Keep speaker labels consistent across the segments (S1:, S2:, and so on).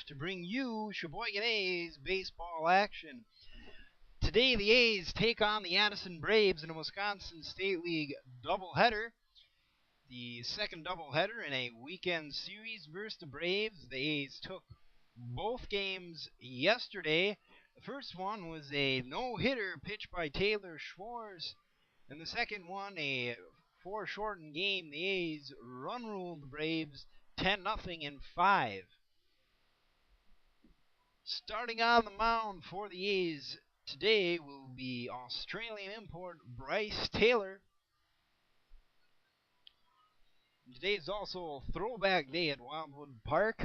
S1: to bring you Sheboygan A's baseball action. Today, the A's take on the Addison Braves in a Wisconsin State League doubleheader. The second doubleheader in a weekend series versus the Braves. The A's took both games yesterday. The first one was a no-hitter pitched by Taylor Schwartz, and the second one a foreshortened game. The A's run-ruled the Braves 10-0 in 5. Starting on the mound for the A's today will be Australian import Bryce Taylor. Today is also a throwback day at Wildwood Park.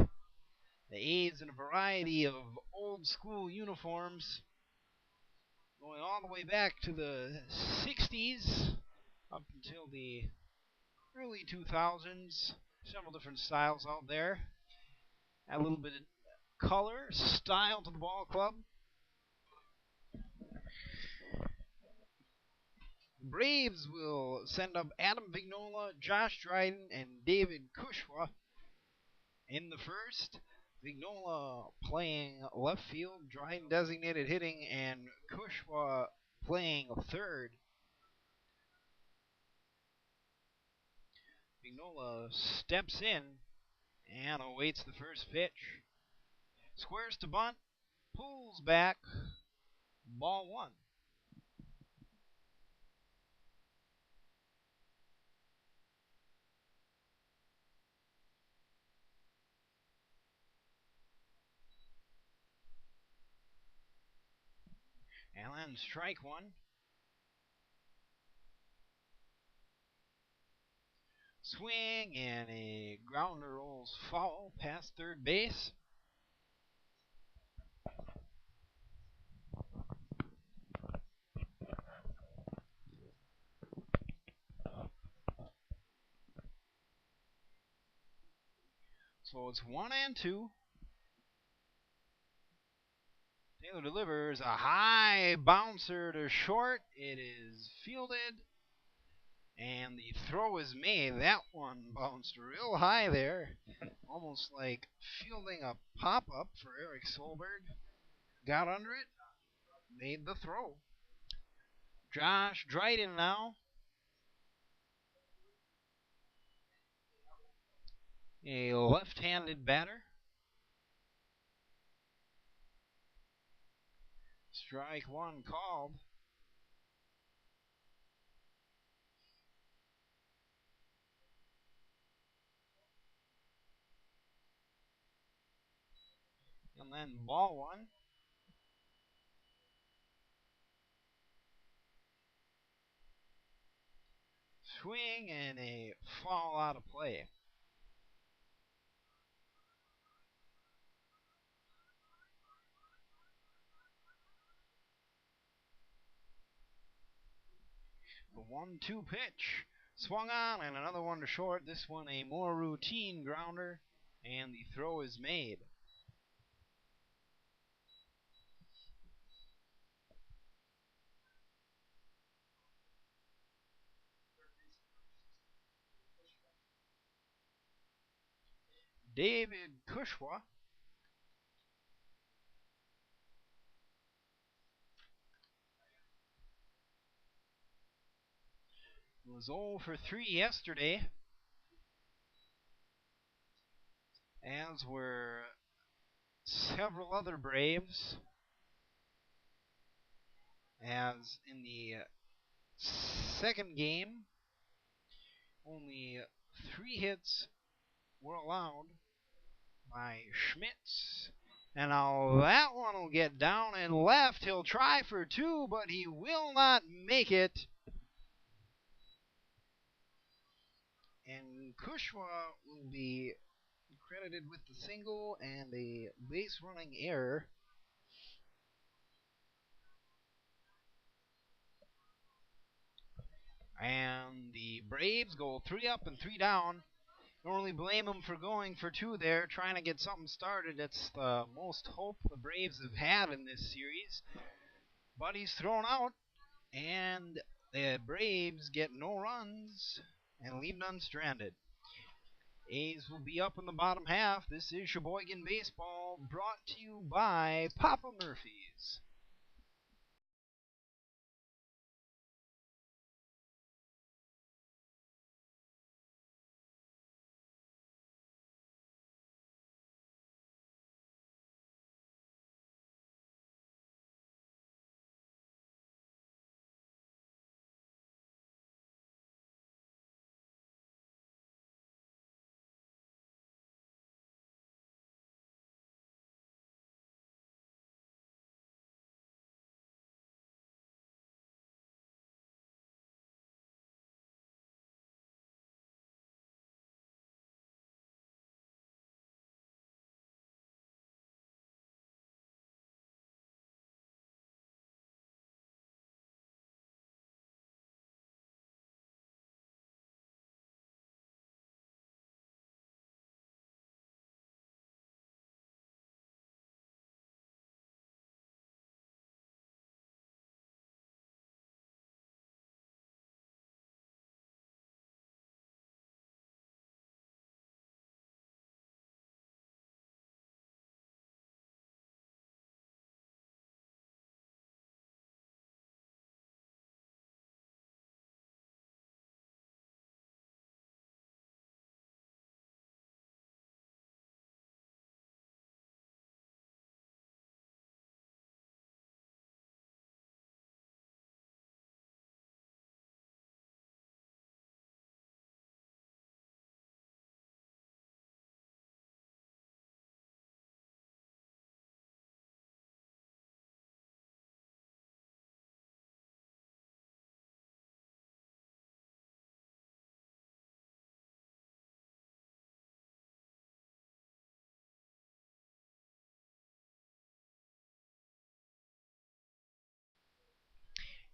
S1: The A's in a variety of old school uniforms, going all the way back to the 60s up until the early 2000s. Several different styles out there. Add a little bit of color, style to the ball club. The Braves will send up Adam Vignola, Josh Dryden, and David Kushwa in the first. Vignola playing left field, Dryden designated hitting, and Kushwa playing third. Vignola steps in and awaits the first pitch. Squares to bunt, pulls back, ball one. And then strike one. Swing, and a grounder rolls foul past third base. So it's 1-2. Taylor delivers a high bouncer to short. It is fielded, and the throw is made. That one bounced real high there, almost like fielding a pop-up for Eric Solberg. Got under it, made the throw. Josh Dryden now. A left-handed batter. Strike one called. And then ball one. Swing, and a foul out of play. The 1-2 pitch. Swung on, and another one to short. This one a more routine grounder, and the throw is made. David Kushwa was 0 for 3 yesterday, as were several other Braves, as in the second game, only 3 hits were allowed by Schmitz. And now that one will get down and left. He'll try for 2, but he will not make it. And Kushwa will be credited with the single and a base running error. And the Braves go 3 up and 3 down. Don't really blame them for going for 2 there, trying to get something started. It's the most hope the Braves have had in this series. But he's thrown out, and the Braves get no runs and leave none stranded. A's will be up in the bottom half. This is Sheboygan Baseball, brought to you by Papa Murphy's.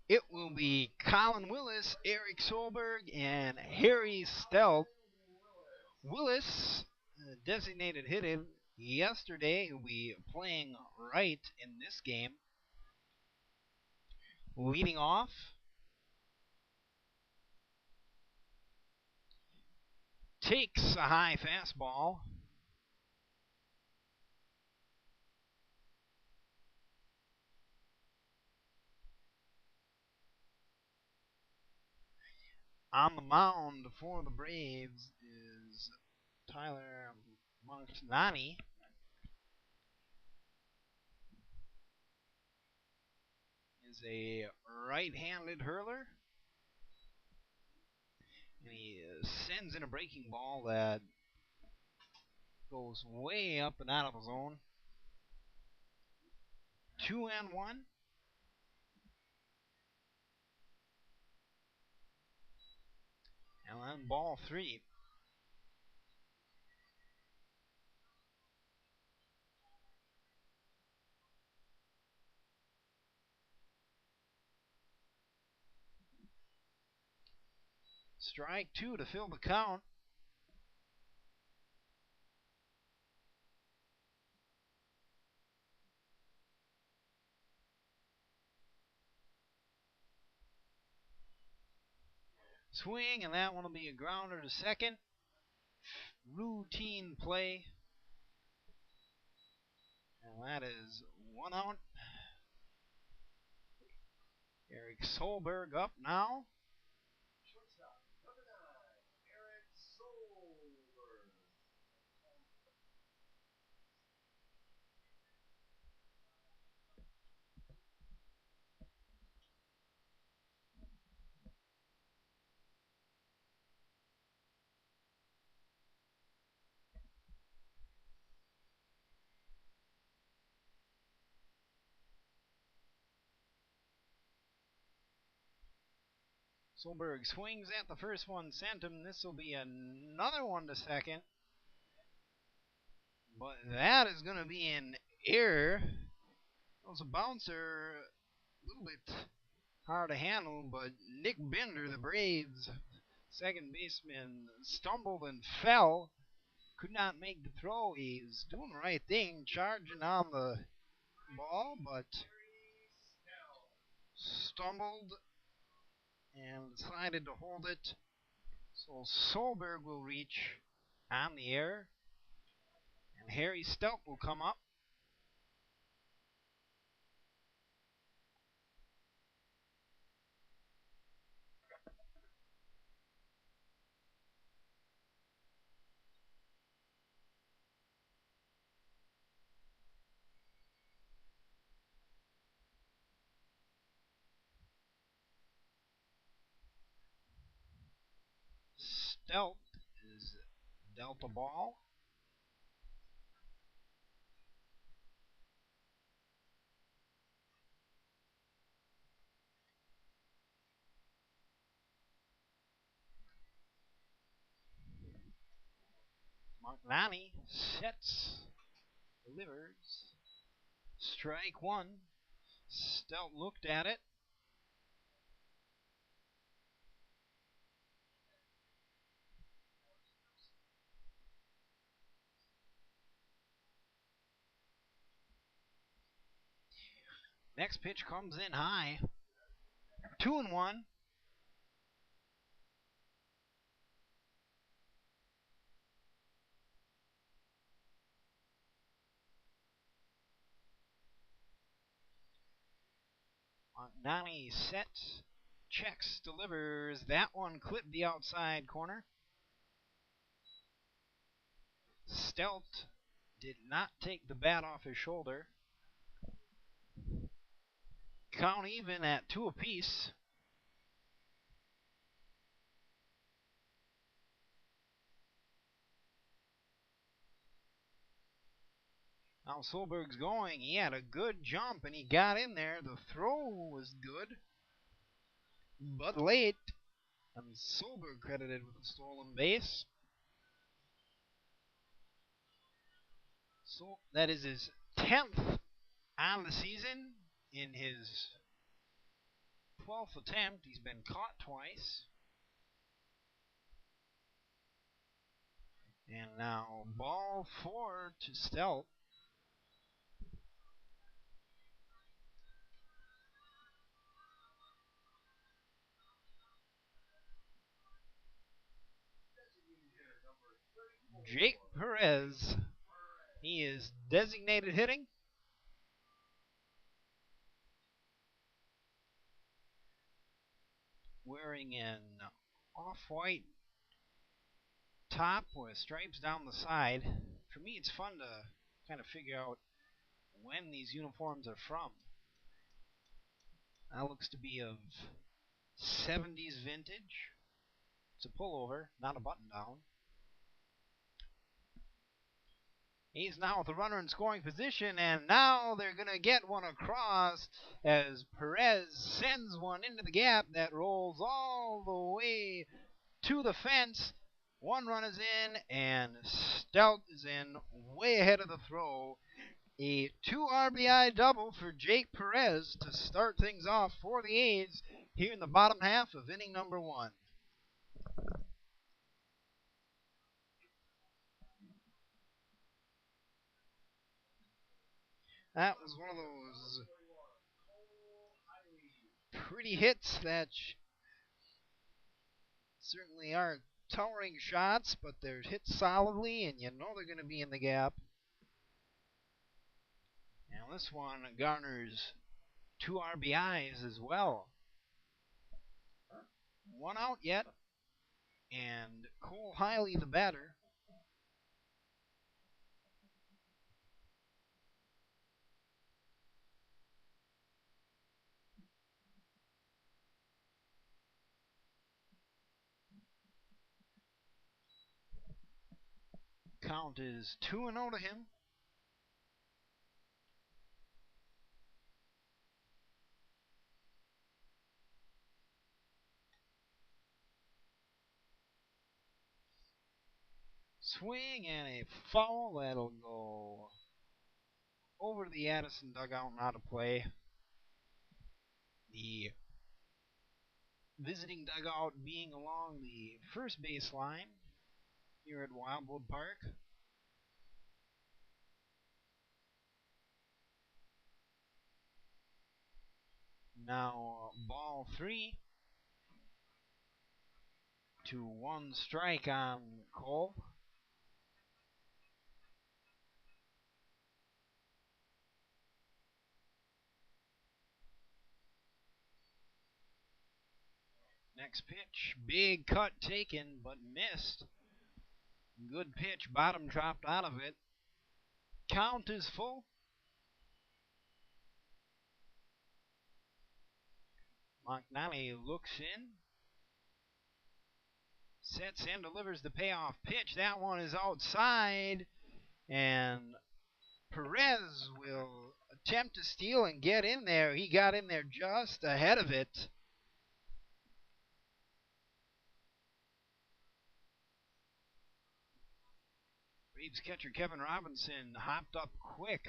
S1: It will be Colin Willis, Eric Solberg, and Harry Stelp. Willis, designated hitter yesterday, will be playing right in this game. Leading off, takes a high fastball. On the mound for the Braves is Tyler Montanani. Is a right-handed hurler. And he sends in a breaking ball that goes way up and out of the zone. 2-1. And then ball 3. Strike 2 to fill the count. Swing, and that one will be a grounder to second. Routine play. And that is 1 out. Eric Solberg up now. Solberg swings at the first one, sent him. This will be another one to second. But that is going to be an error. It was a bouncer, a little bit hard to handle, but Nick Bender, the Braves second baseman, stumbled and fell. Could not make the throw. He was doing the right thing, charging on the ball, but stumbled and decided to hold it. So Solberg will reach on the air. And Harry Stout will come up. Stout is dealt a ball. Martinani sets, delivers. Strike one. Stout looked at it. Next pitch comes in high. 2-1. Martinani sets, checks, delivers. That one clipped the outside corner. Stout did not take the bat off his shoulder. Count even at 2 apiece. Now Solberg's going. He had a good jump and he got in there. The throw was good, but late. And Solberg credited with a stolen base. So that is his 10th on the season. In his 12th attempt, he's been caught twice. And now ball 4 to Stout. Jake Perez. He is designated hitting. Wearing an off-white top with stripes down the side. For me, it's fun to kind of figure out when these uniforms are from. That looks to be of 70s vintage. It's a pullover, not a button-down. He's now with the runner in scoring position, and now they're going to get one across as Perez sends one into the gap that rolls all the way to the fence. One run is in, and Stout is in way ahead of the throw. A 2 RBI double for Jake Perez to start things off for the A's here in the bottom half of inning number 1. That was one of those pretty hits that certainly aren't towering shots, but they're hit solidly, and you know they're going to be in the gap. And this one garners 2 RBIs as well. 1 out yet, and Cole Hiley, the batter. Count is 2-0 to him. Swing and a foul that'll go over the Addison dugout and out of play. The visiting dugout being along the first baseline here at Wildwood Park. Now ball 3 to 1 strike on Cole. Next pitch, big cut taken, but missed. Good pitch, bottom dropped out of it. Count is full. McNally looks in. Sets in, delivers the payoff pitch. That one is outside. And Perez will attempt to steal and get in there. He got in there just ahead of it. Braves catcher Kevin Robinson hopped up quick.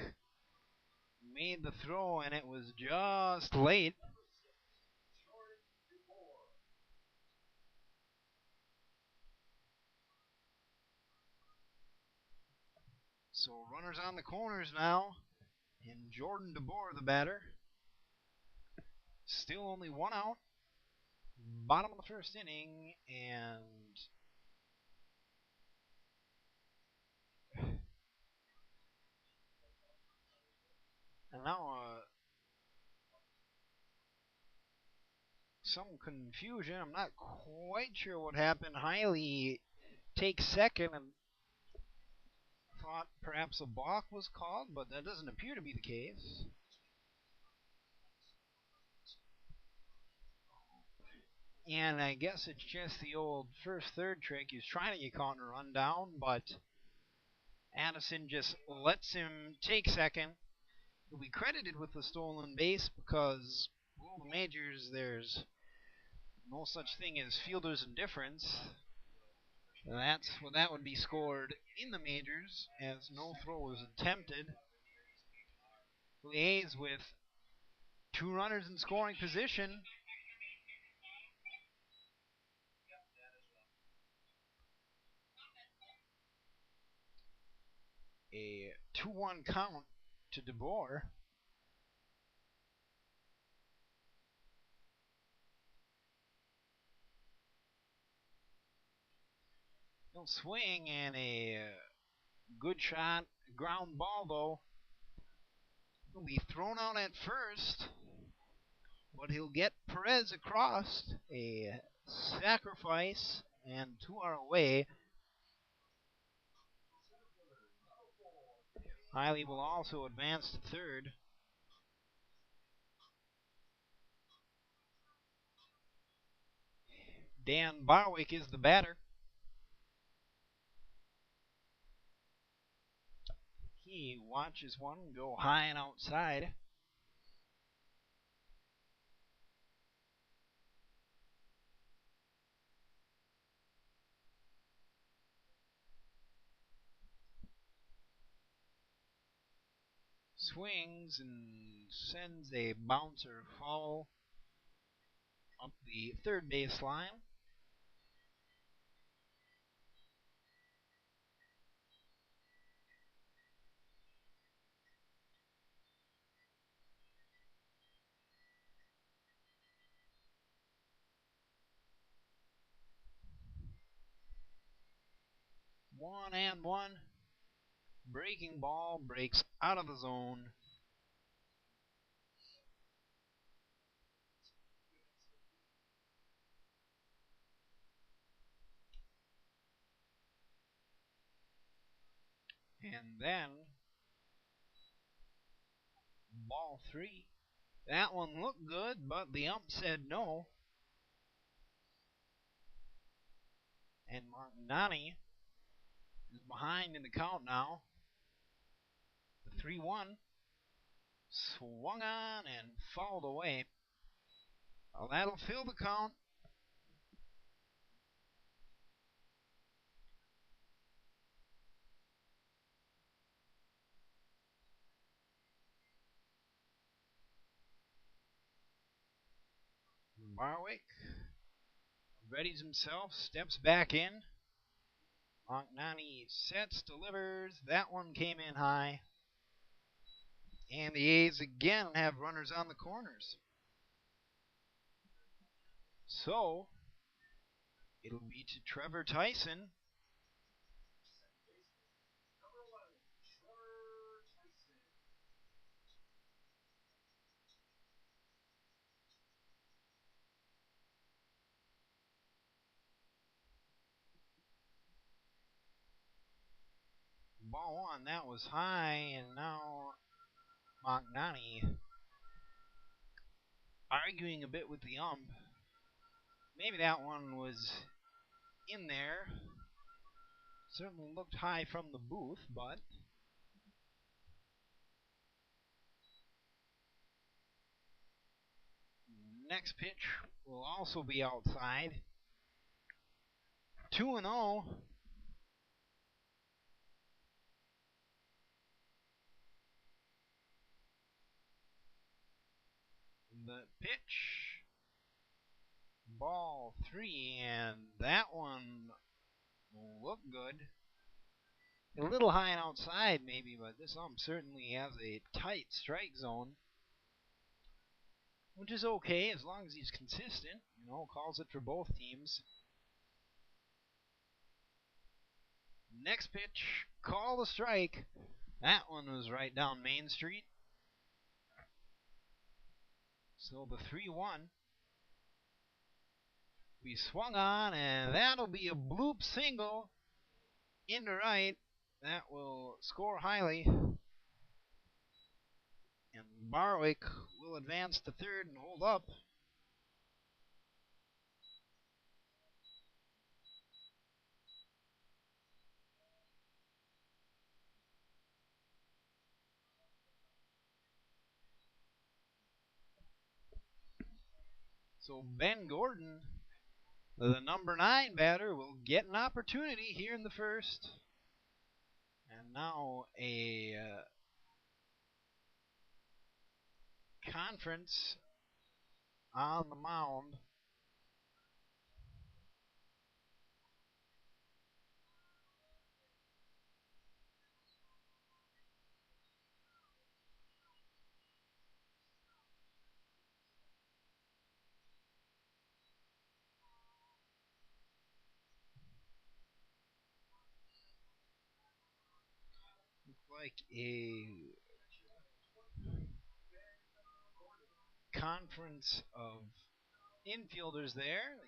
S1: Made the throw, and it was just late. So runners on the corners now. And Jordan DeBoer, the batter. Still only one out. Bottom of the first inning, and now some confusion. I'm not quite sure what happened. Hiley takes second and thought perhaps a balk was called, but that doesn't appear to be the case. And I guess it's just the old first-third trick. He's trying to get caught in a rundown, but Addison just lets him take second. He'll be credited with the stolen base because, well, the majors, there's no such thing as fielder's indifference. That's what that would be scored in the majors, as no throw was attempted. The A's with 2 runners in scoring position. A 2-1 count to DeBoer. He'll swing, and a good shot, ground ball though. He'll be thrown out at first, but he'll get Perez across. A sacrifice, and 2 are away. Hiley will also advance to third. Dan Barwick is the batter. He watches one go high and outside. Swings and sends a bouncer foul up the third base line. One and one. Breaking ball breaks out of the zone. And then ball 3. That one looked good, but the ump said no. And Martinani is behind in the count now. The 3-1 swung on and fouled away. Well, that'll fill the count. Barwick readies himself, steps back in. Martinani sets, delivers. That one came in high. And the A's again have runners on the corners. So, it'll be to Trevor Tyson. ball one. That was high, and now Magnani arguing a bit with the ump. Maybe that one was in there. Certainly looked high from the booth, but next pitch will also be outside. 2-0. The pitch, ball 3, and that one looked good. A little high and outside maybe, but this ump certainly has a tight strike zone, which is okay as long as he's consistent. Calls it for both teams. Next pitch, call the strike. That one was right down Main Street. So the 3-1 be swung on, and that'll be a bloop single into right. That will score highly. And Barwick will advance to third and hold up. So Ben Gordon, the number 9 batter, will get an opportunity here in the first. And now a conference on the mound. Like a conference of infielders there.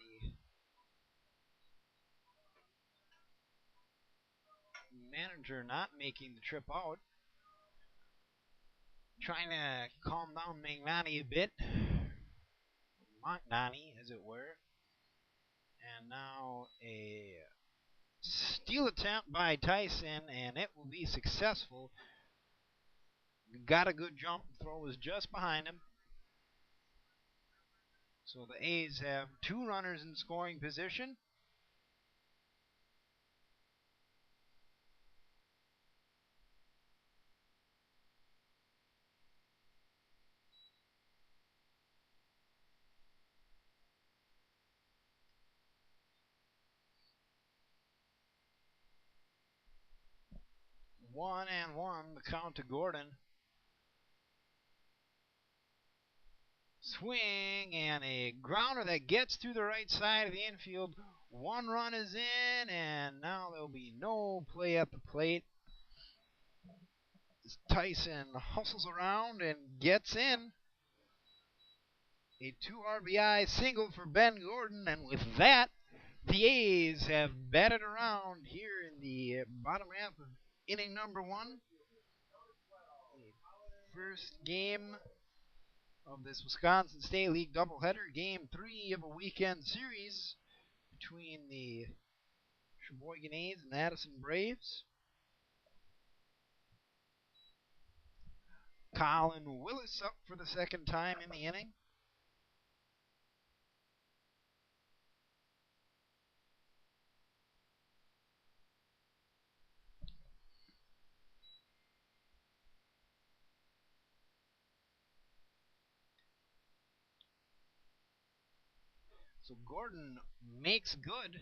S1: The manager not making the trip out. Trying to calm down Magnani a bit. Magnani, as it were. And now a steal attempt by Tyson, and it will be successful. Got a good jump. Throw was just behind him. So the A's have 2 runners in scoring position. One and one, the count to Gordon. Swing and a grounder that gets through the right side of the infield. 1 run is in, and now there'll be no play at the plate. Tyson hustles around and gets in. A 2 RBI single for Ben Gordon, and with that, the A's have batted around here in the bottom half of inning number 1. First game of this Wisconsin State League doubleheader, game 3 of a weekend series between the Sheboygan A's and the Addison Braves. Colin Willis up for the second time in the inning. So Gordon makes good.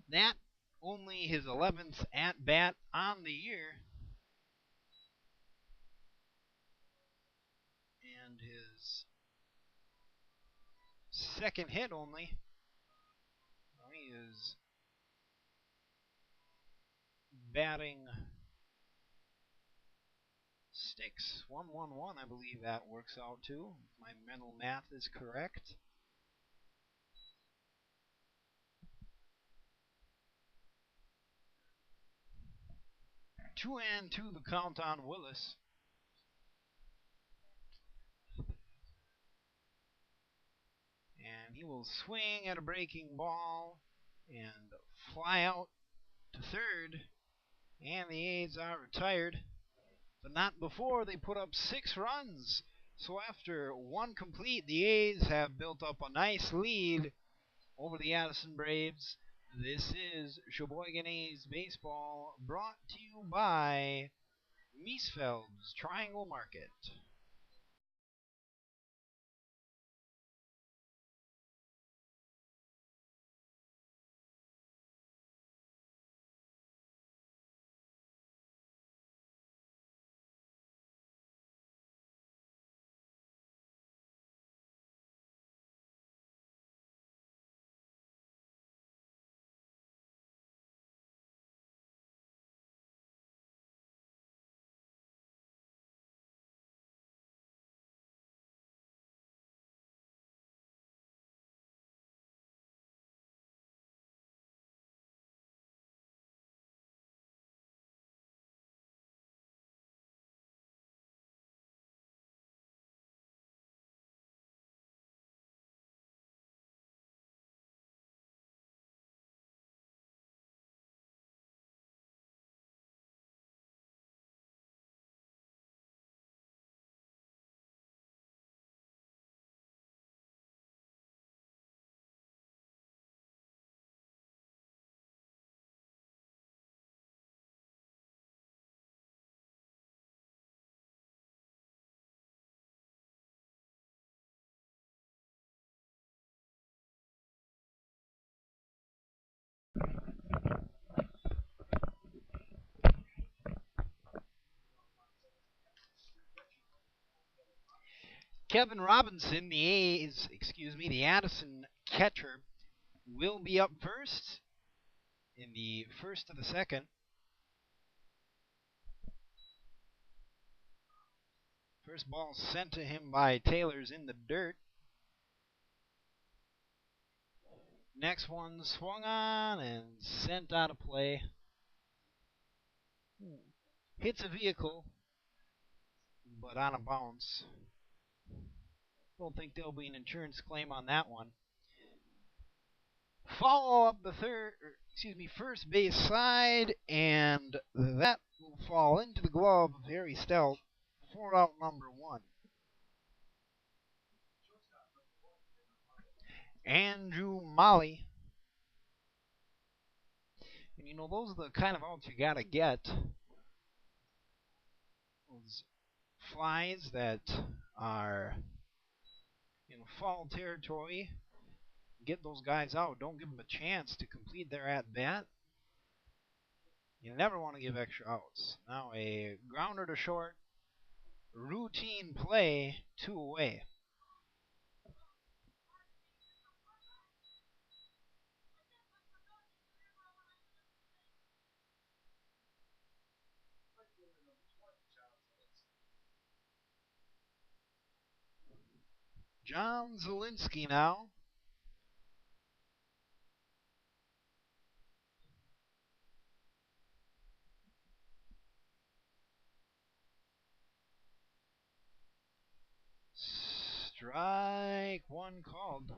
S1: That only his 11th at-bat on the year. And his second hit only. He is batting sticks. 1-1-1, I believe that works out too. If my mental math is correct. 2-2 the count on Willis. And he will swing at a breaking ball and fly out to third. And the A's are retired. But not before they put up 6 runs. So after 1 complete, the A's have built up a nice lead over the Addison Braves. This is Sheboygan A's baseball, brought to you by Miesfeld's Triangle Market. Kevin Robinson, the Addison catcher, will be up first in the first of the second. First ball sent to him by Taylor's in the dirt. Next one swung on and sent out of play. Hits a vehicle, but on a bounce. Don't think there'll be an insurance claim on that one. Follow up the first base side, and that will fall into the glove of Harry Stout for out number 1. Andrew Molly. And those are the kind of outs you gotta get. Those flies that are in foul territory. Get those guys out. Don't give them a chance to complete their at-bat. You never want to give extra outs. Now a grounder to short. Routine play, 2 away. John Zielinski now. Strike 1 called.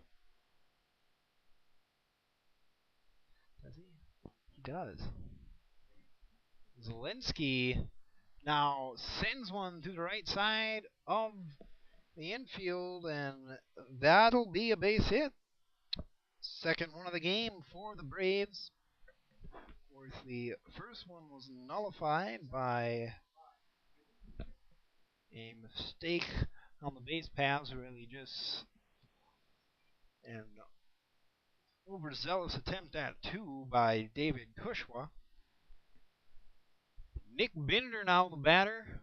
S1: Does he? He does. Zielinski now sends one to the right side of the infield, and that'll be a base hit. Second one of the game for the Braves. Of course, the first one was nullified by a mistake on the base paths, really just an overzealous attempt at 2 by David Kushwa. Nick Binder now the batter.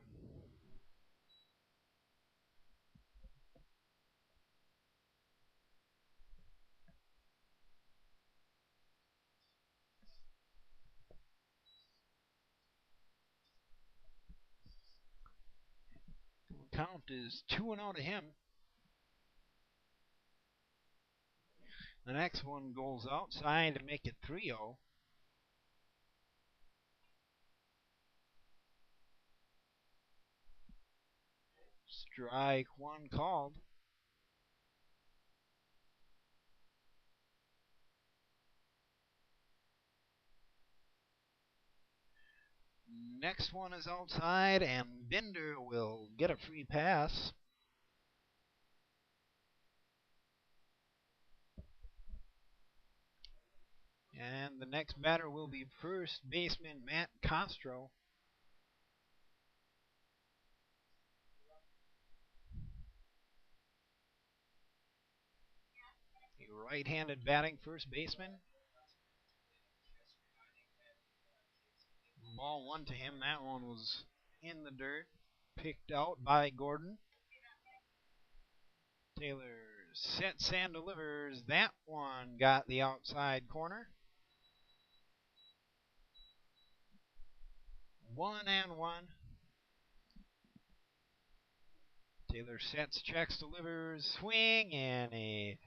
S1: The count is 2-0 to him. The next one goes outside to make it 3-0. Strike one called. Next one is outside, and Bender will get a free pass. And the next batter will be first baseman Matt Castro. A right-handed batting first baseman. Ball one to him. That one was in the dirt. Picked out by Gordon. Taylor sets and delivers. That one got the outside corner. 1-1. Taylor sets, checks, delivers, swing, and a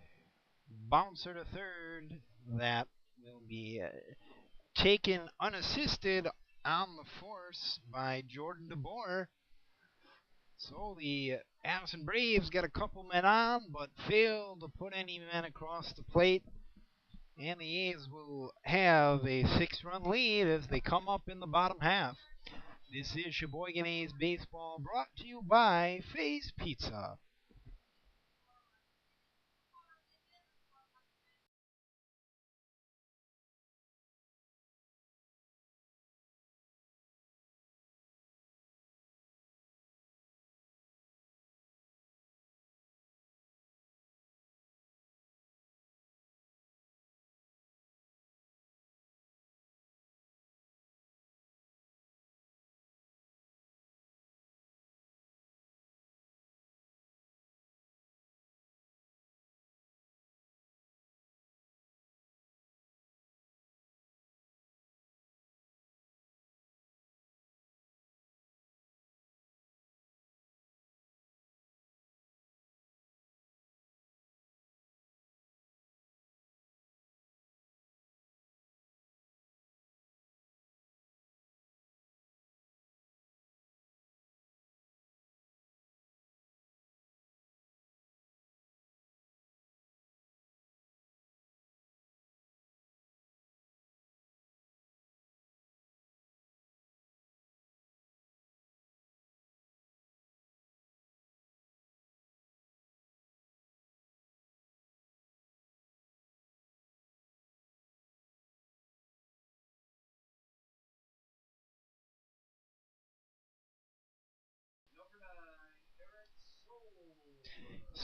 S1: bouncer to third. That will be taken unassisted on the force by Jordan DeBoer. So the Addison Braves get a couple men on, but fail to put any men across the plate. And the A's will have a 6-run lead as they come up in the bottom half. This is Sheboygan A's Baseball, brought to you by Faye's Pizza.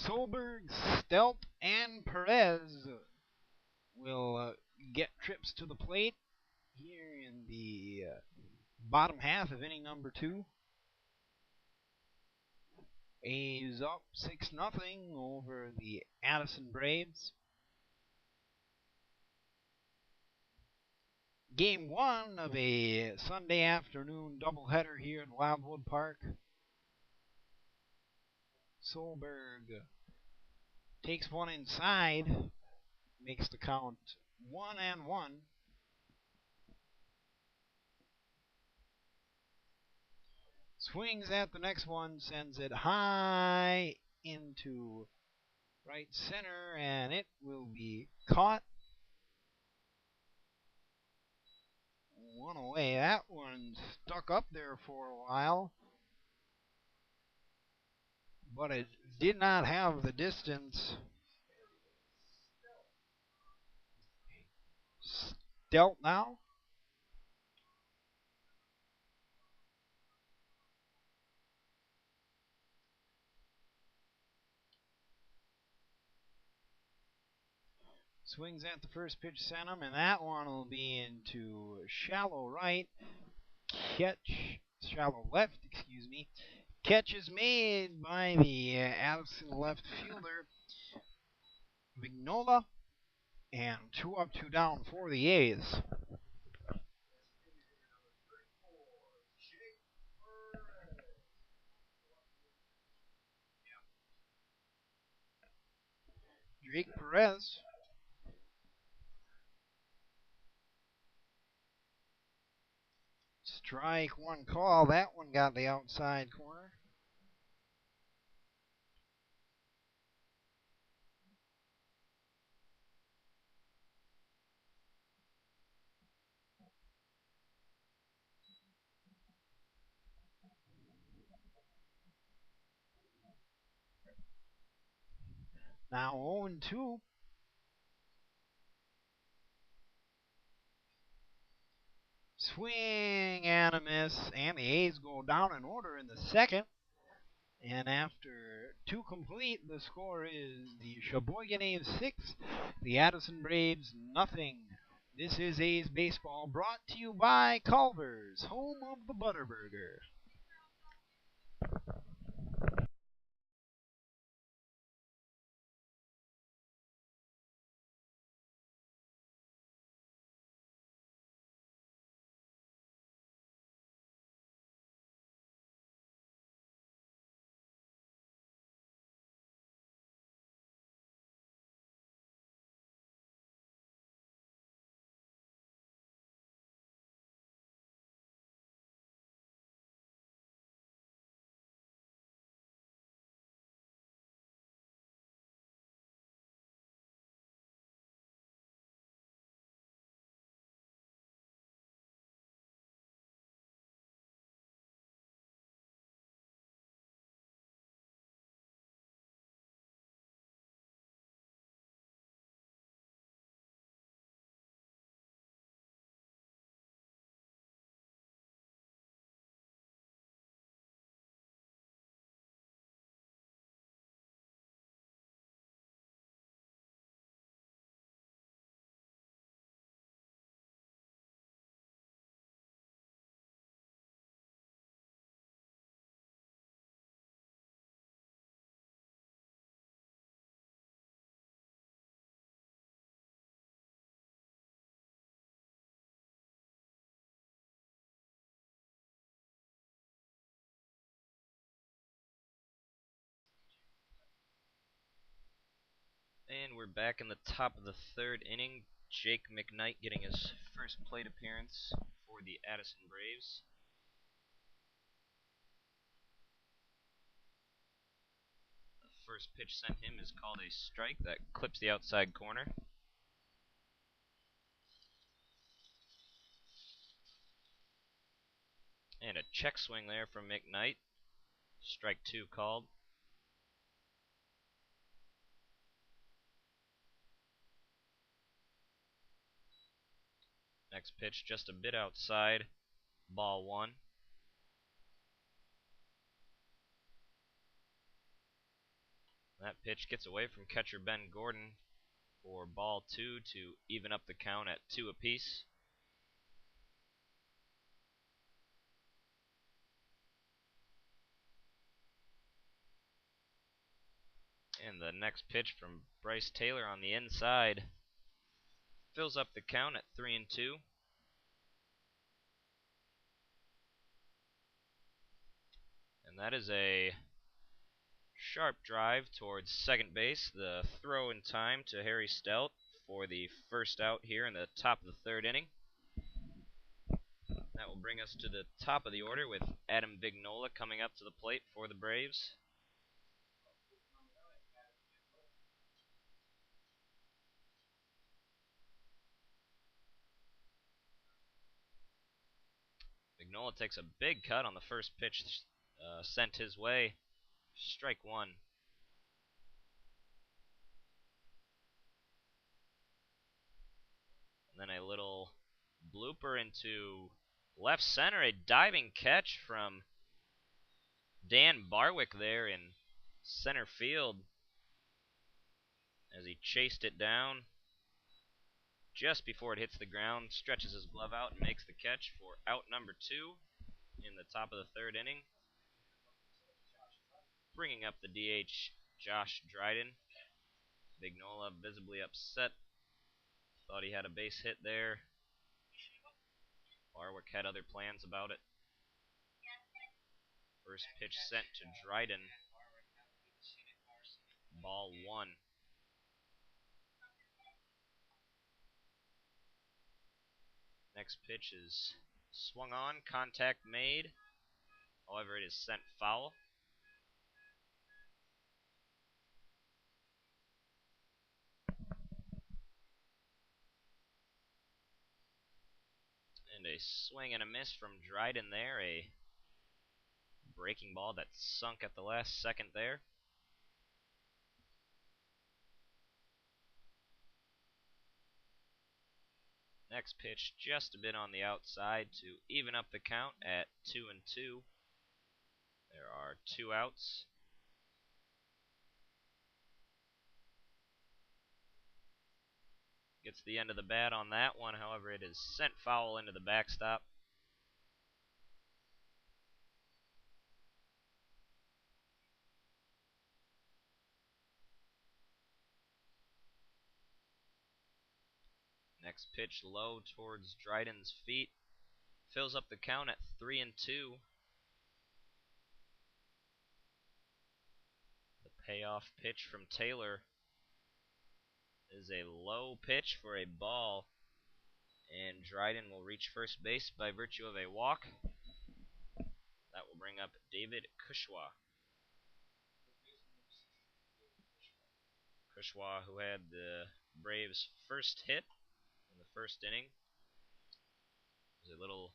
S1: Solberg, Stelt, and Perez will get trips to the plate here in the bottom half of inning number 2. A's up 6-0 over the Addison Braves. Game 1 of a Sunday afternoon doubleheader here in Wildwood Park. Solberg takes one inside, makes the count 1-1. Swings at the next one, sends it high into right center, and it will be caught. One away. That one stuck up there for a while, but it did not have the distance. Dealt now. Swings at the first pitch, sent him, and that one will be into shallow right. Shallow left, excuse me. Catch is made by the Addison left fielder, Vignola, and 2 up, 2 down for the A's. Jake Perez. Strike one call. That one got the outside corner. Now 0-2. Swing and a miss, and the A's go down in order in the second. And after two complete, the score is the Sheboygan A's 6, the Addison Braves nothing. This is A's Baseball, brought to you by Culver's, home of the Butterburger.
S2: And we're back in the top of the third inning. Jake McKnight getting his first plate appearance for the Addison Braves. The first pitch sent him is called a strike that clips the outside corner. And a check swing there from McKnight. Strike two called. Next pitch just a bit outside. Ball one. That pitch gets away from catcher Ben Gordon for ball two to even up the count at 2 apiece. And the next pitch from Bryce Taylor on the inside fills up the count at 3-2. And that is a sharp drive towards second base. The throw in time to Harry Stout for the first out here in the top of the third inning. That will bring us to the top of the order with Adam Vignola coming up to the plate for the Braves. Vignola takes a big cut on the first pitch sent his way. Strike one. And then a little blooper into left center. A diving catch from Dan Barwick there in center field as he chased it down just before it hits the ground, stretches his glove out and makes the catch for out number 2 in the top of the third inning. Bringing up the DH, Josh Dryden. Vignola visibly upset. Thought he had a base hit there. Barwick had other plans about it. First pitch sent to Dryden. Ball one. Next pitch is swung on, contact made. However, it is sent foul. And a swing and a miss from Dryden there. A breaking ball that sunk at the last second there. Next pitch just a bit on the outside to even up the count at 2-2. There are 2 outs. Gets the end of the bat on that one, however, it is sent foul into the backstop. Next pitch low towards Dryden's feet. Fills up the count at 3-2. The payoff pitch from Taylor is a low pitch for a ball, and Dryden will reach first base by virtue of a walk. That will bring up David Kushwa. Kushwa, who had the Braves' first hit in the first inning, was a little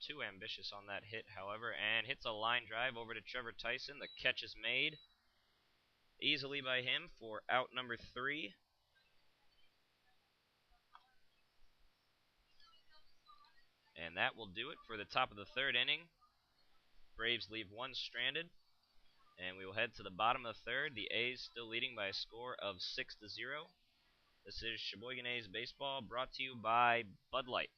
S2: too ambitious on that hit, however, and hits a line drive over to Trevor Tyson. The catch is made easily by him for out number 3. And that will do it for the top of the 3rd inning. Braves leave 1 stranded, and we will head to the bottom of the 3rd. The A's still leading by a score of 6-0. This is Sheboygan A's baseball, brought to you by Bud Light.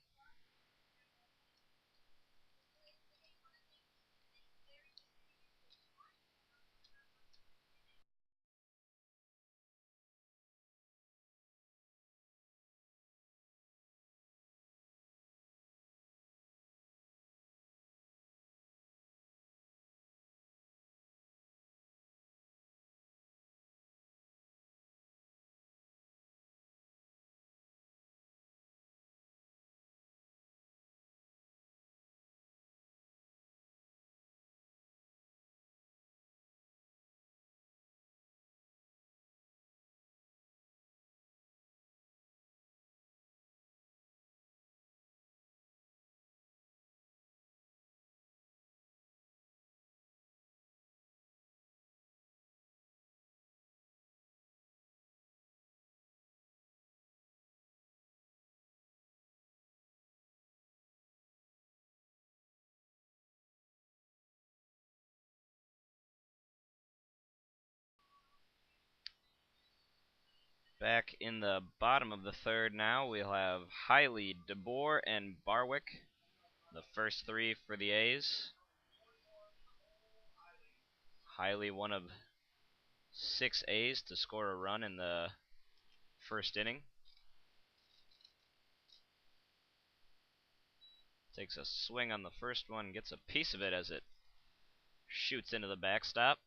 S2: Back in the bottom of the 3rd now, we'll have Hiley, DeBoer, and Barwick, the first 3 for the A's. Hiley, one of 6 A's to score a run in the first inning. Takes a swing on the first one, gets a piece of it as it shoots into the backstop.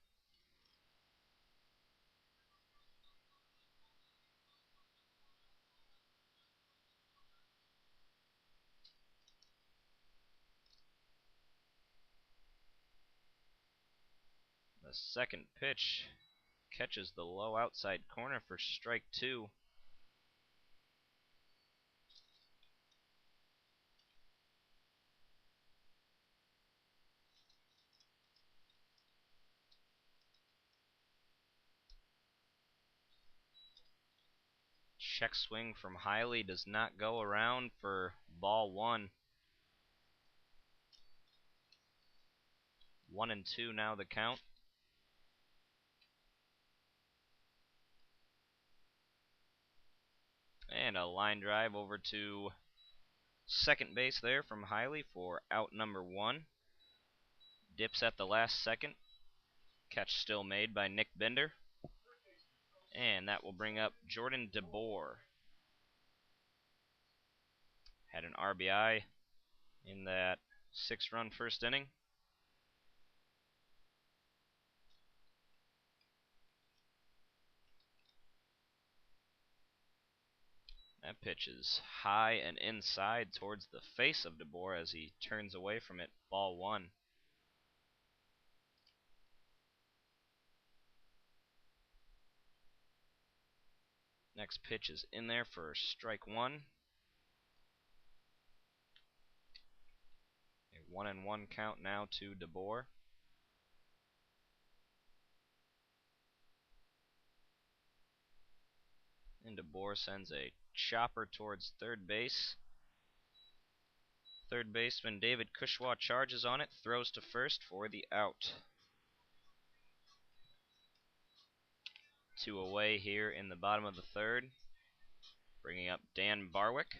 S2: The second pitch catches the low outside corner for strike 2. Check swing from Hiley does not go around for ball 1. 1-2 now the count. And a line drive over to second base there from Hiley for out number 1. Dips at the last second. Catch still made by Nick Bender. And that will bring up Jordan DeBoer. Had an RBI in that 6-run first inning. That pitch is high and inside towards the face of DeBoer as he turns away from it. Ball 1. Next pitch is in there for strike 1. A 1-1 count now to DeBoer. And and DeBoer sends a chopper towards third base. Third baseman David Kushwa charges on it, throws to first for the out. 2 away here in the bottom of the third, bringing up Dan Barwick.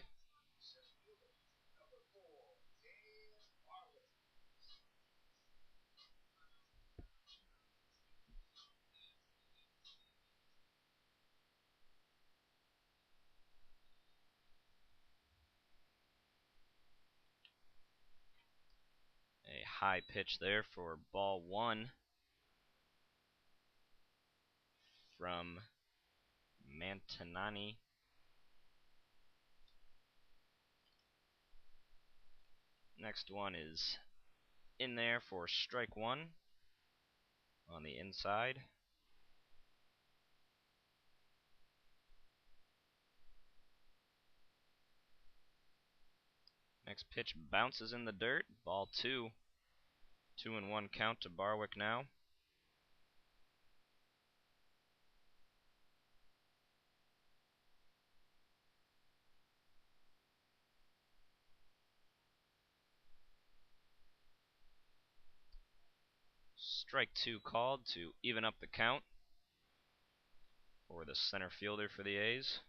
S2: A high pitch there for ball 1 from Mantanani. Next one is in there for strike 1 on the inside. Next pitch bounces in the dirt. Ball 2. 2-1 count to Barwick now. Strike 2 called to even up the count for the center fielder for the A's.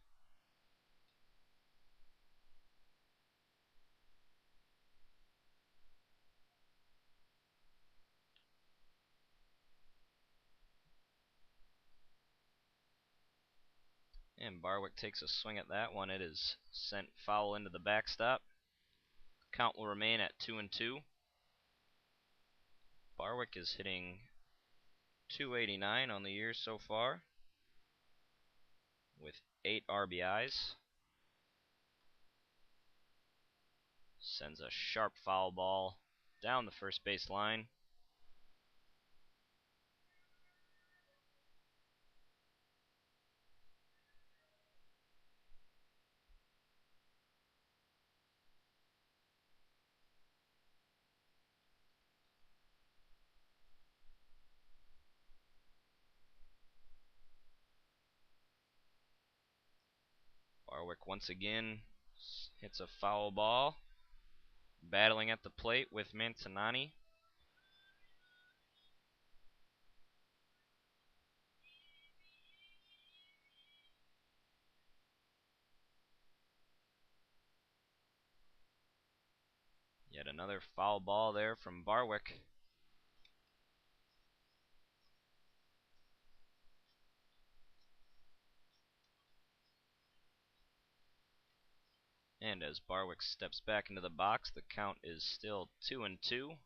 S2: And Barwick takes a swing at that one. It is sent foul into the backstop. Count will remain at 2-2. Barwick is hitting .289 on the year so far with 8 RBIs. Sends a sharp foul ball down the first base line. Barwick once again hits a foul ball. Battling at the plate with Mantanani. Yet another foul ball there from Barwick. And as Barwick steps back into the box, the count is still 2-2.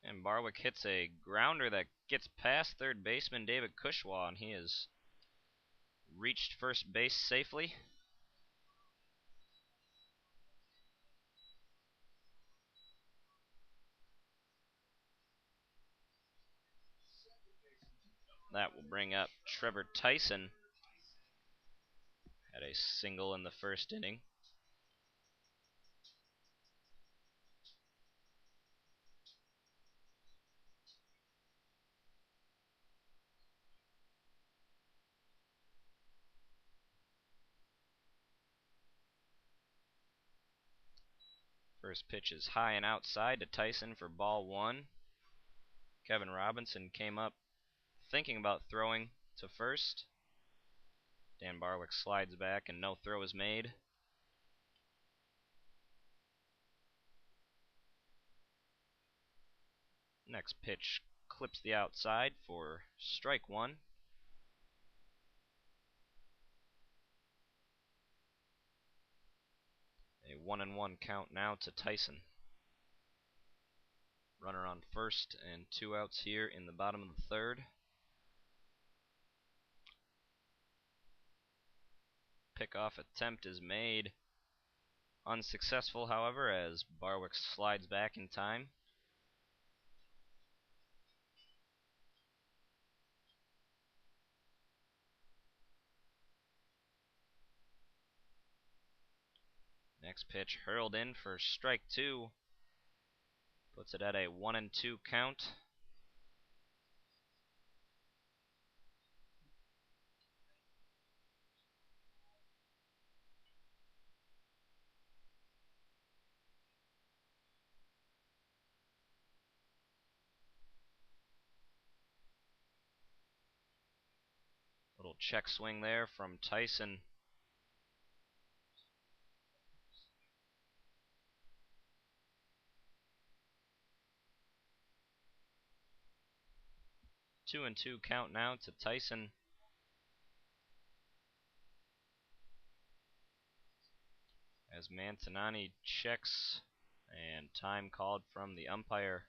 S2: And Barwick hits a grounder that gets past third baseman David Kushwa, and he has reached first base safely. That will bring up Trevor Tyson. Had a single in the first inning. First pitch is high and outside to Tyson for ball 1. Kevin Robinson came up thinking about throwing to first. Dan Barwick slides back and no throw is made. Next pitch clips the outside for strike 1. A 1-1 count now to Tyson. Runner on first and 2 outs here in the bottom of the third. Pickoff attempt is made. Unsuccessful, however, as Barwick slides back in time. Next pitch hurled in for strike 2. Puts it at a 1-2 count. Little check swing there from Tyson. Two and two count now to Tyson. As Mantinani checks, and time called from the umpire.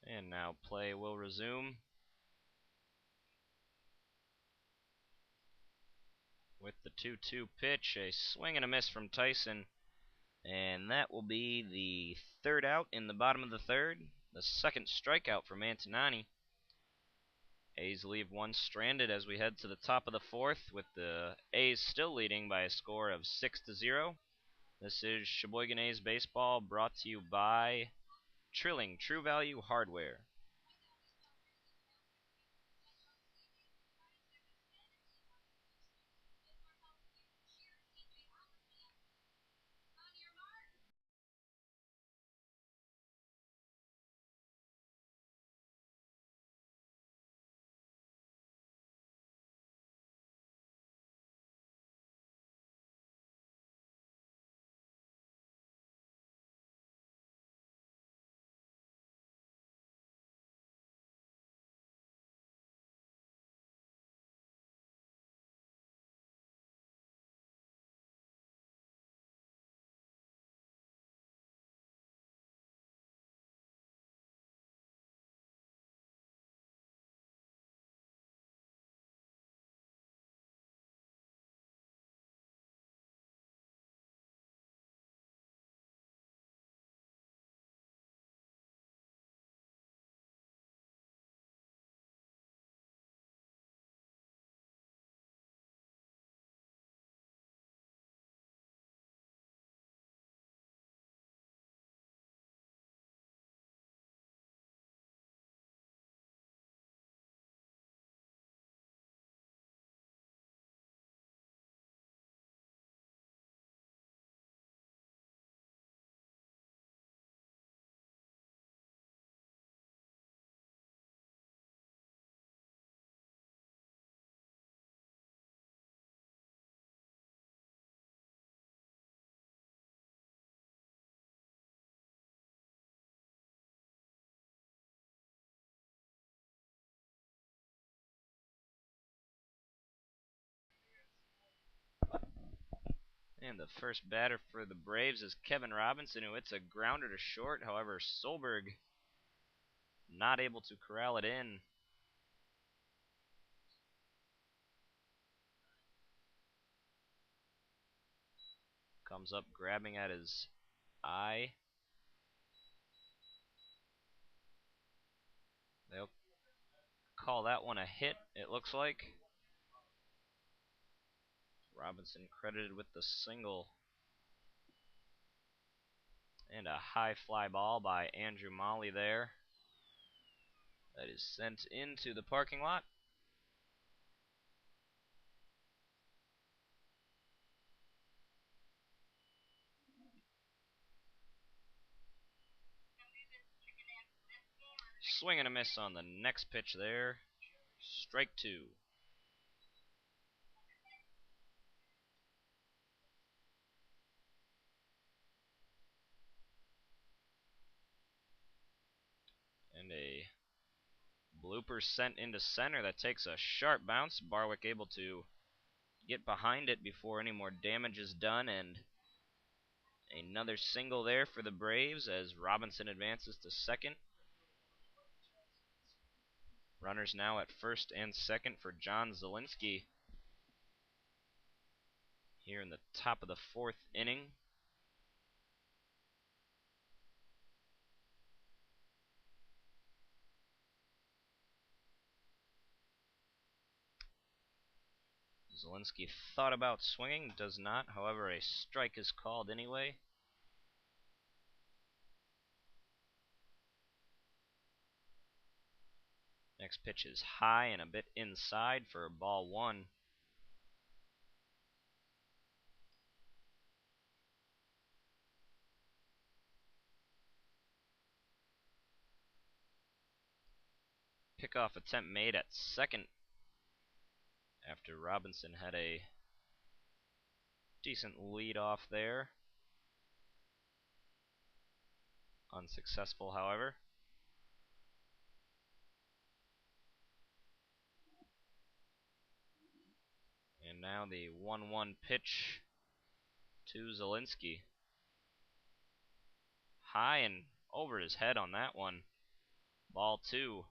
S2: And now play will resume. With the 2-2 pitch, a swing and a miss from Tyson. And that will be the third out in the bottom of the third. The second strikeout for Mantinani. A's leave one stranded as we head to the top of the fourth, with the A's still leading by a score of 6-0. This is Sheboygan A's baseball, brought to you by Trilling True Value Hardware. And the first batter for the Braves is Kevin Robinson, who hits a grounder to short. However, Solberg not able to corral it in. Comes up grabbing at his eye. They'll call that one a hit, it looks like. Robinson credited with the single. And a high fly ball by Andrew Molly there. That is sent into the parking lot. Swing and a miss on the next pitch there. Strike 2. And a blooper sent into center that takes a sharp bounce. Barwick able to get behind it before any more damage is done, and another single there for the Braves as Robinson advances to second. Runners now at first and second for John Zielinski here in the top of the fourth inning. Zielinski thought about swinging, does not. However, a strike is called anyway. Next pitch is high and a bit inside for ball one. Pickoff attempt made at second after Robinson had a decent lead off there. Unsuccessful, however. And now the 1-1 pitch to Zielinski. High and over his head on that one. Ball two.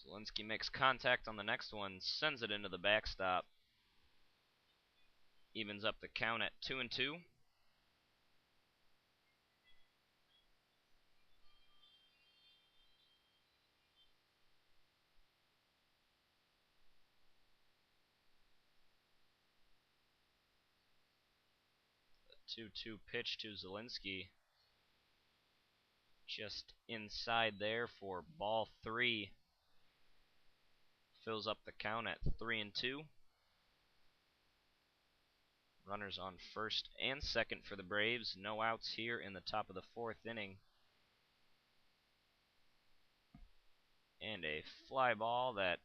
S2: Zielinski makes contact on the next one, sends it into the backstop. Evens up the count at 2-2. The 2-2 pitch to Zielinski. Just inside there for ball three. Fills up the count at 3-2. Runners on first and second for the Braves. No outs here in the top of the fourth inning. And a fly ball that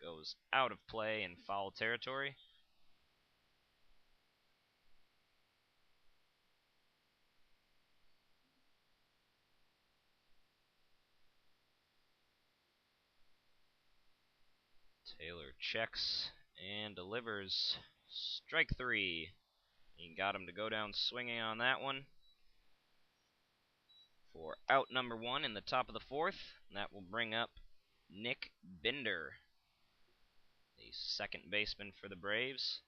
S2: goes out of play in foul territory. Taylor checks and delivers. Strike three. He got him to go down swinging on that one for out number one in the top of the fourth. And that will bring up Nick Binder, the second baseman for the Braves.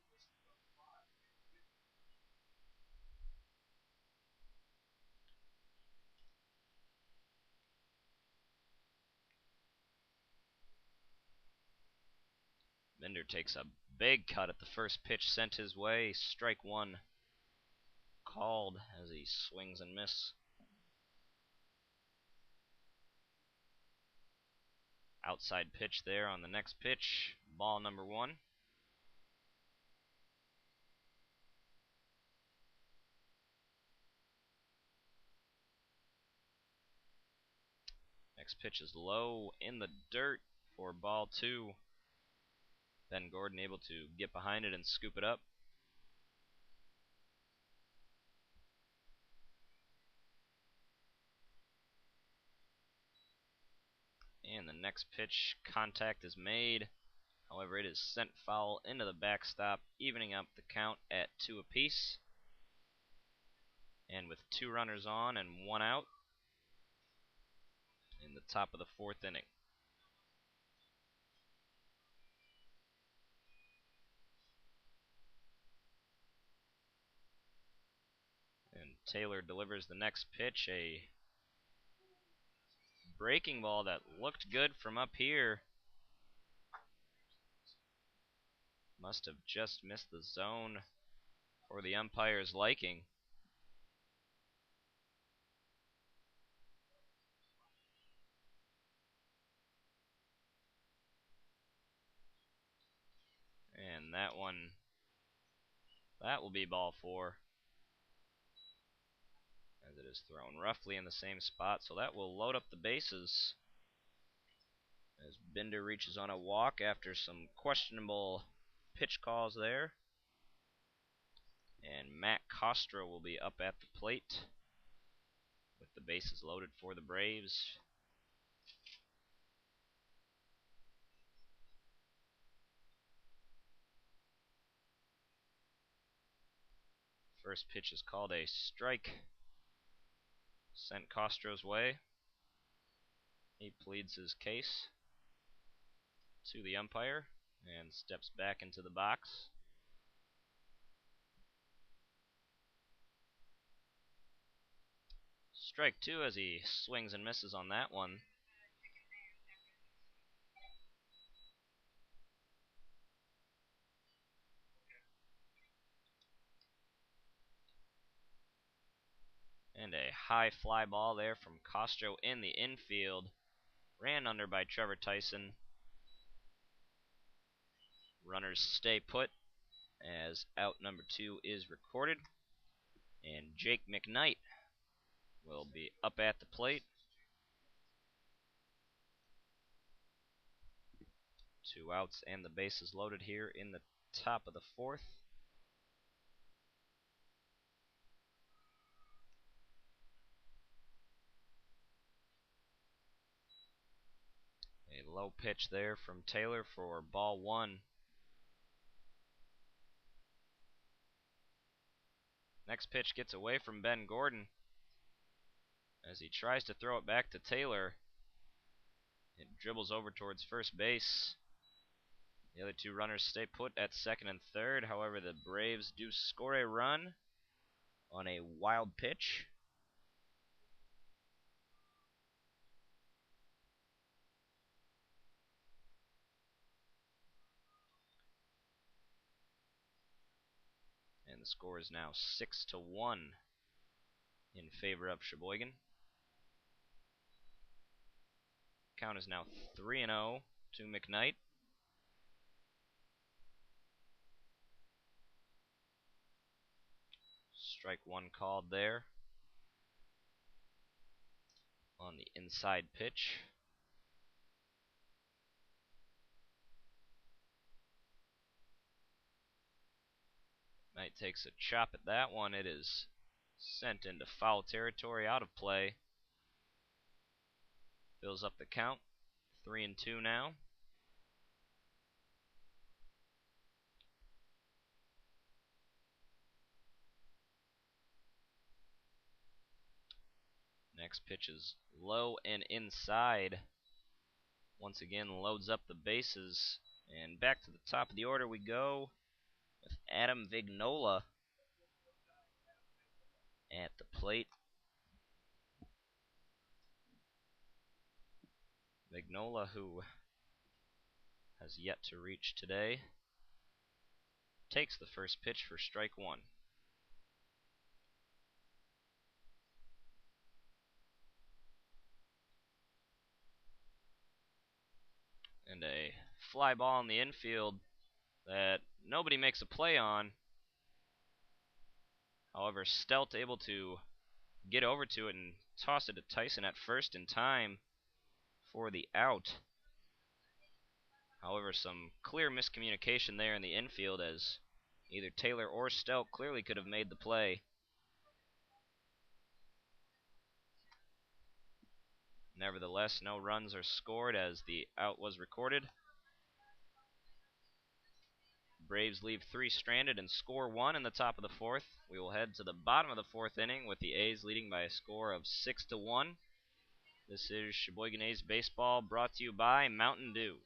S2: Binder takes a big cut at the first pitch sent his way. Strike one called as he swings and misses. Outside pitch there on the next pitch. Ball number one. Next pitch is low in the dirt for ball two. Ben Gordon able to get behind it and scoop it up. And the next pitch, contact is made. However, it is sent foul into the backstop, evening up the count at 2 apiece. And with 2 runners on and 1 out in the top of the fourth inning. And Taylor delivers the next pitch, a breaking ball that looked good from up here. Must have just missed the zone for the umpire's liking. And that will be ball 4. As it is thrown roughly in the same spot, so that will load up the bases. As Binder reaches on a walk after some questionable pitch calls there. And Matt Costro will be up at the plate with the bases loaded for the Braves. First pitch is called a strike. Sent Castro's way. He pleads his case to the umpire and steps back into the box. Strike two as he swings and misses on that one. And a high fly ball there from Castro in the infield. Ran under by Trevor Tyson. Runners stay put as out number 2 is recorded. And Jake McKnight will be up at the plate. 2 outs and the bases loaded here in the top of the 4th. A low pitch there from Taylor for ball 1. Next pitch gets away from Ben Gordon as he tries to throw it back to Taylor. It dribbles over towards first base. The other 2 runners stay put at second and third. However, the Braves do score a run on a wild pitch. And the score is now 6-1 in favor of Sheboygan. Count is now 3-0 to McKnight. Strike 1 called there on the inside pitch. Knight takes a chop at that one. It is sent into foul territory, out of play. Fills up the count. 3-2 now. Next pitch is low and inside. Once again, loads up the bases. And back to the top of the order we go with Adam Vignola at the plate. Vignola, who has yet to reach today, takes the first pitch for strike 1. And a fly ball in the infield that nobody makes a play on. However, Stelt able to get over to it and toss it to Tyson at first in time for the out. However, some clear miscommunication there in the infield as either Taylor or Stelt clearly could have made the play. Nevertheless, no runs are scored as the out was recorded. Braves leave 3 stranded and score 1 in the top of the 4th. We will head to the bottom of the 4th inning with the A's leading by a score of 6-1. This is Sheboygan A's baseball, brought to you by Mountain Dew.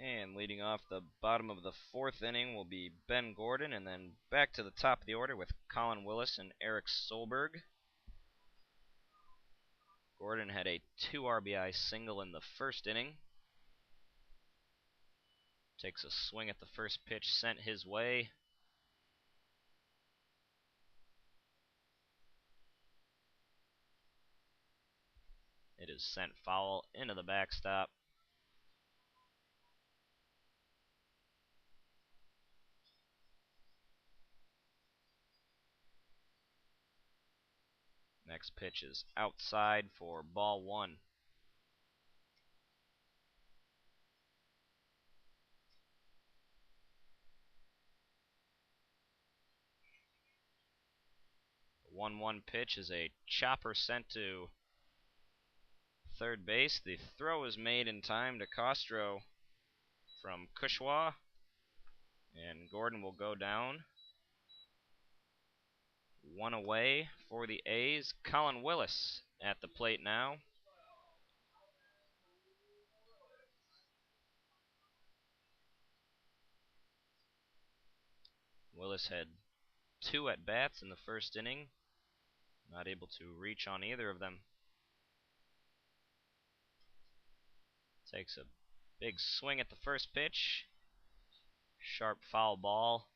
S2: And leading off the bottom of the fourth inning will be Ben Gordon, and then back to the top of the order with Colin Willis and Eric Solberg. Gordon had a 2 RBI single in the first inning. Takes a swing at the first pitch sent his way. It is sent foul into the backstop. Next pitch is outside for ball 1. The 1-1 pitch is a chopper sent to third base. The throw is made in time to Castro from Cushwa, and Gordon will go down. 1 away for the A's. Colin Willis at the plate now. Willis had 2 at-bats in the first inning. Not able to reach on either of them. Takes a big swing at the first pitch. Sharp foul ball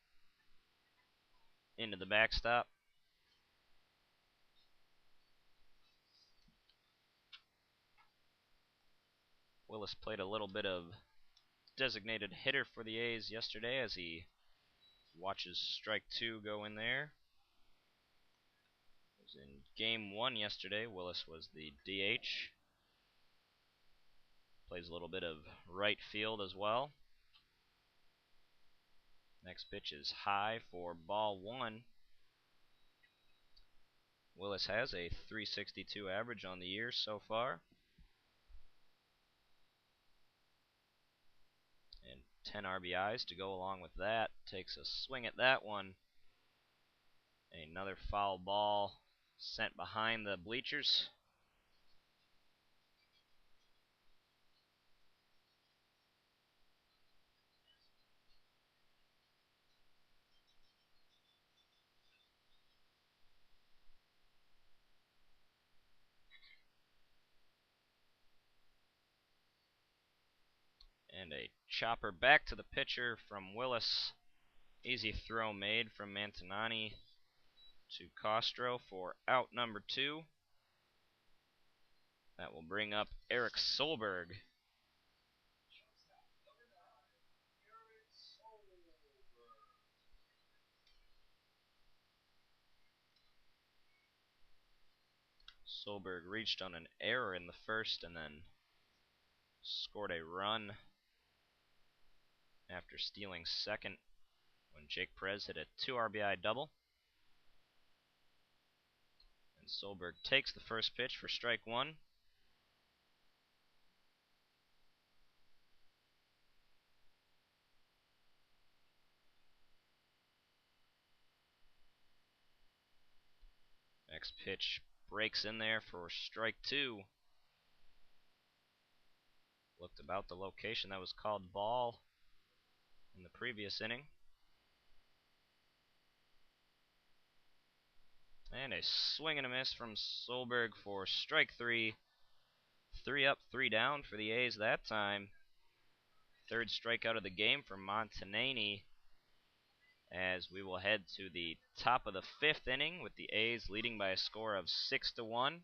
S2: into the backstop. Willis played a little bit of designated hitter for the A's yesterday as he watches strike 2 go in there. It was in game 1 yesterday. Willis was the DH. Plays a little bit of right field as well. Next pitch is high for ball 1. Willis has a .362 average on the year so far. And 10 RBIs to go along with that. Takes a swing at that one. Another foul ball sent behind the bleachers. And a chopper back to the pitcher from Willis. Easy throw made from Mantinani to Castro for out number 2. That will bring up Eric Solberg. Solberg reached on an error in the first and then scored a run after stealing second when Jake Perez hit a 2 RBI double. And Solberg takes the first pitch for strike 1. Next pitch breaks in there for strike 2. Looked about the location that was called ball in the previous inning. And a swing and a miss from Solberg for strike 3. 3 up, 3 down for the A's that time. Third strikeout of the game for Montanani, as we will head to the top of the 5th inning with the A's leading by a score of 6-1.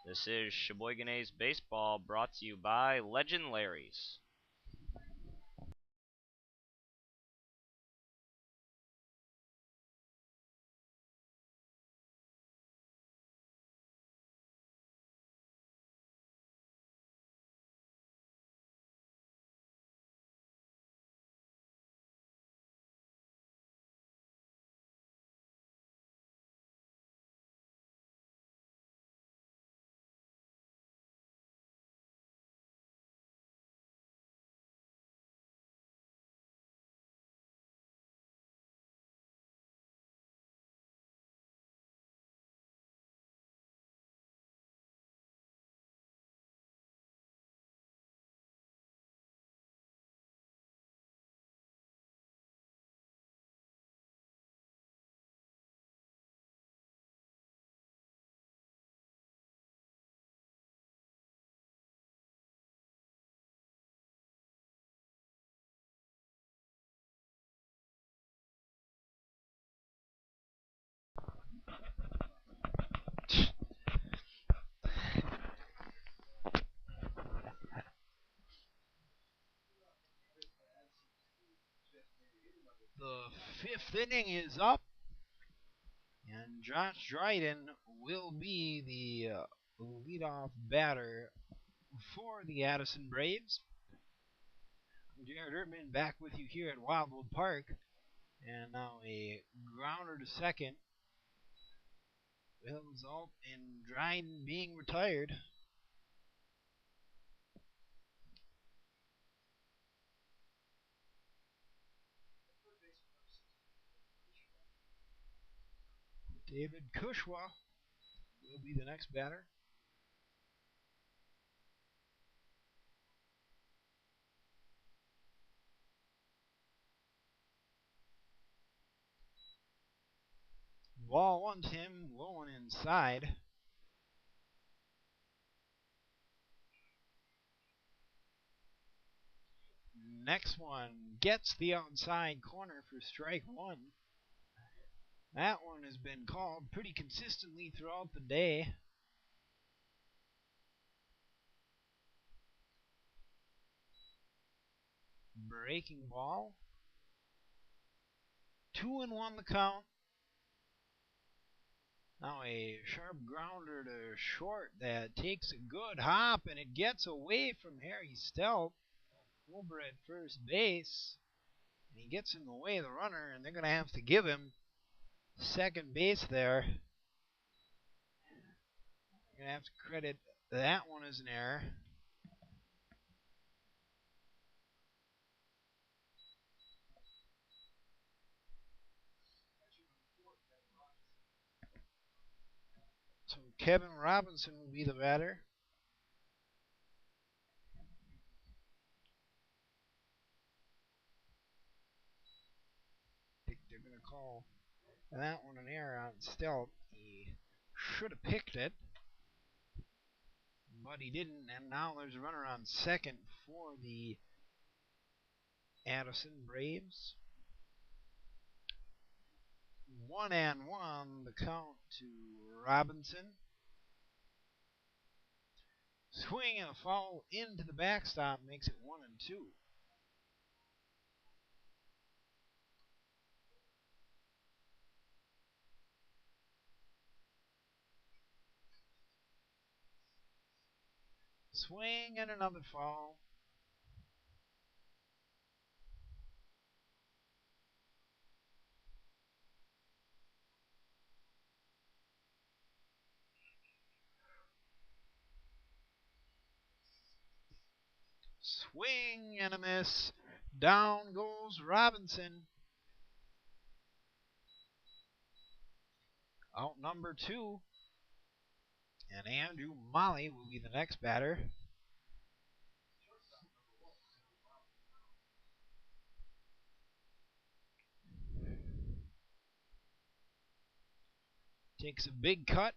S2: This is Sheboygan A's baseball, brought to you by Legend Larry's.
S1: fifth inning is up, and Josh Dryden will be the leadoff batter for the Addison Braves. I'm Jared Erdman back with you here at Wildwood Park, and now a grounder to second will result in Dryden being retired. David Kushwa will be the next batter. Ball one to him, low one inside. Next one gets the outside corner for strike one. That one has been called pretty consistently throughout the day. Breaking ball. 2-1 the count. Now a sharp grounder to short that takes a good hop, and it gets away from Harry Stelp over at first base. And he gets in the way of the runner, and they're going to have to give him second base there. You're going to have to credit that one as an error. So Kevin Robinson will be the batter. I think they're going to call that one an error on Stelp. He should have picked it, but he didn't, and now there's a runner on second for the Addison Braves. 1-1 the count to Robinson. Swing and a foul into the backstop makes it 1-2. Swing and another foul. Swing and a miss. Down goes Robinson. Out number 2. And Andrew Molly will be the next batter. Takes a big cut,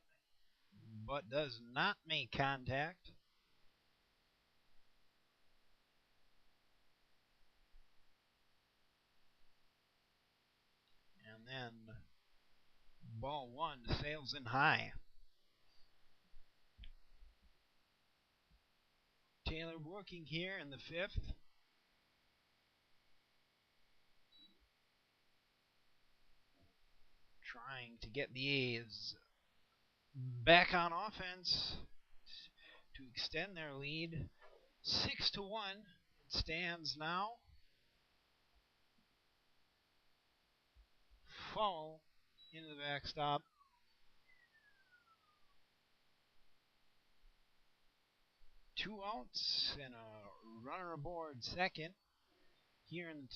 S1: but does not make contact. And then ball one sails in high. Taylor working here in the 5th. Trying to get the A's back on offense to extend their lead. 6-1 it stands now. Foul into the backstop. Two outs and a runner aboard second here in the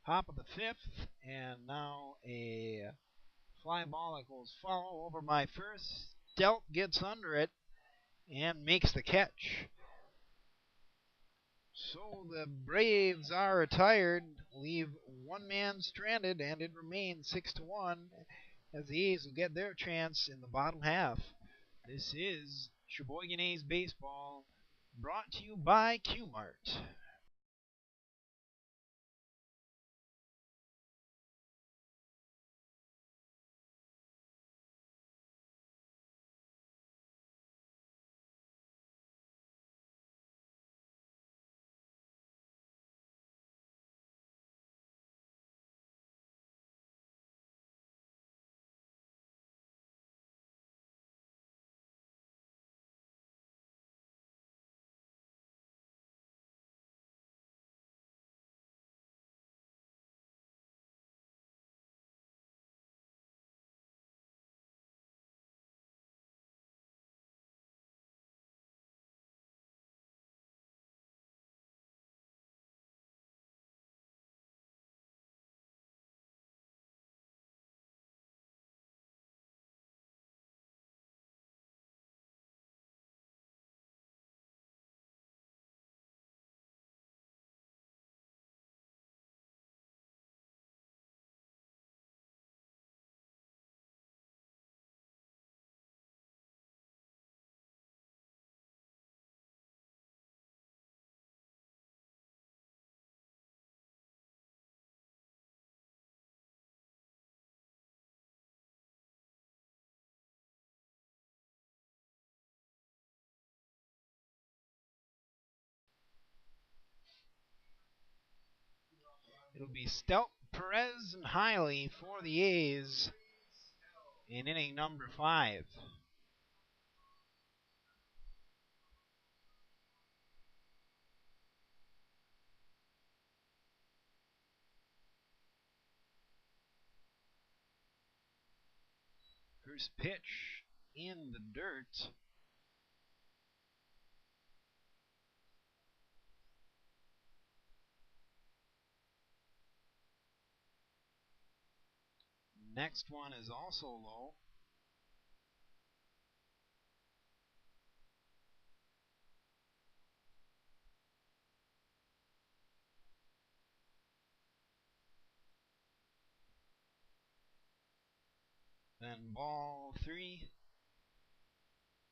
S1: top of the 5th, and now a fly ball that goes foul over my first. Stelp gets under it and makes the catch. So the Braves are retired, leave one man stranded, and it remains 6-1 as the A's will get their chance in the bottom half. This is Sheboygan A's Baseball, brought to you by Q-Mart. It'll be Stout, Perez, and Hiley for the A's in inning number 5. First pitch in the dirt. Next one is also low. Then ball 3.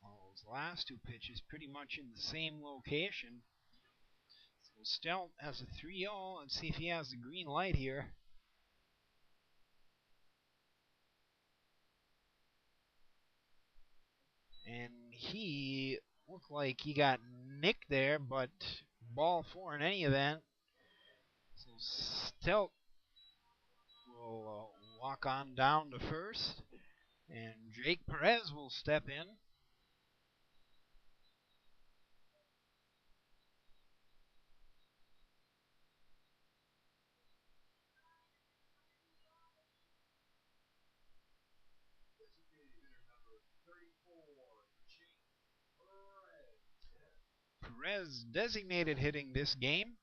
S1: All those last 2 pitches pretty much in the same location. So Stout has a 3-0. Let's see if he has the green light here. And he looked like he got nicked there, but ball 4 in any event. So Stout will walk on down to first, and Jake Perez will step in. Perez designated hitting this game.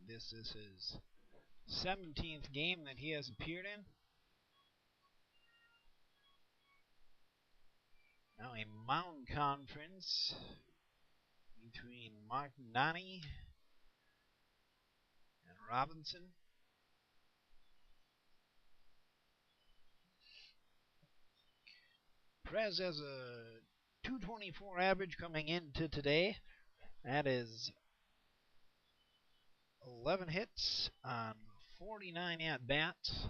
S1: This is his 17th game that he has appeared in. Now a mound conference between Martinani and Robinson. Perez has a 224 average coming into today. That is 11 hits on 49 at-bats.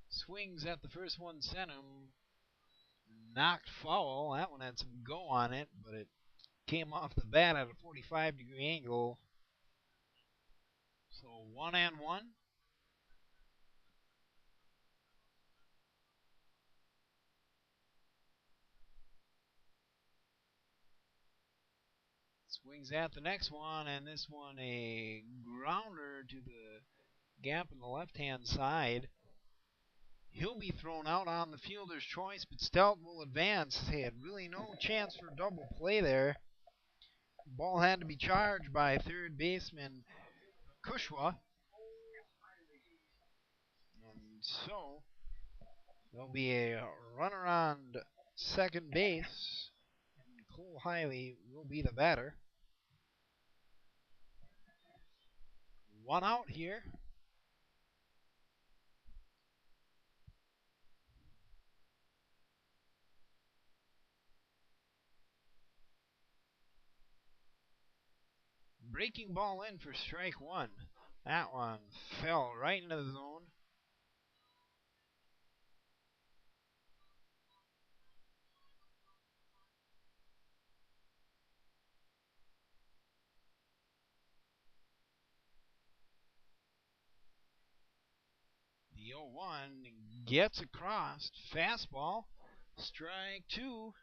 S1: Swings at the first one, sent him. Knocked foul. That one had some go on it, but it came off the bat at a 45-degree angle. So 1-1. Swings at the next one, and this one a grounder to the gap in the left-hand side. He'll be thrown out on the fielder's choice, but Stout will advance. He had really no chance for double play there. Ball had to be charged by third baseman Kushwa. And so there'll be a runner on second base, and Cole Hiley will be the batter. 1 out here. Breaking ball in for strike 1. That one fell right into the zone. The 0-1 gets across. Fastball. Strike 2.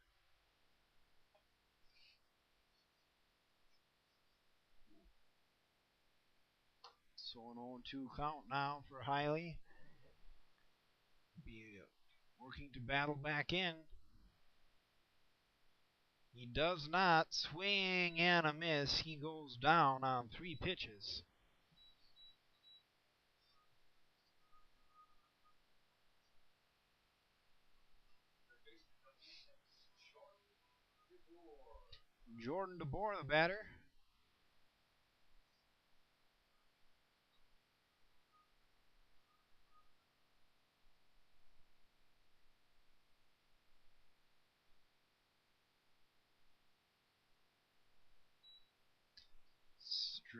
S1: So an 0-2 count now for Hiley. Be working to battle back in. He does not swing and a miss. He goes down on 3 pitches. Jordan DeBoer, the batter.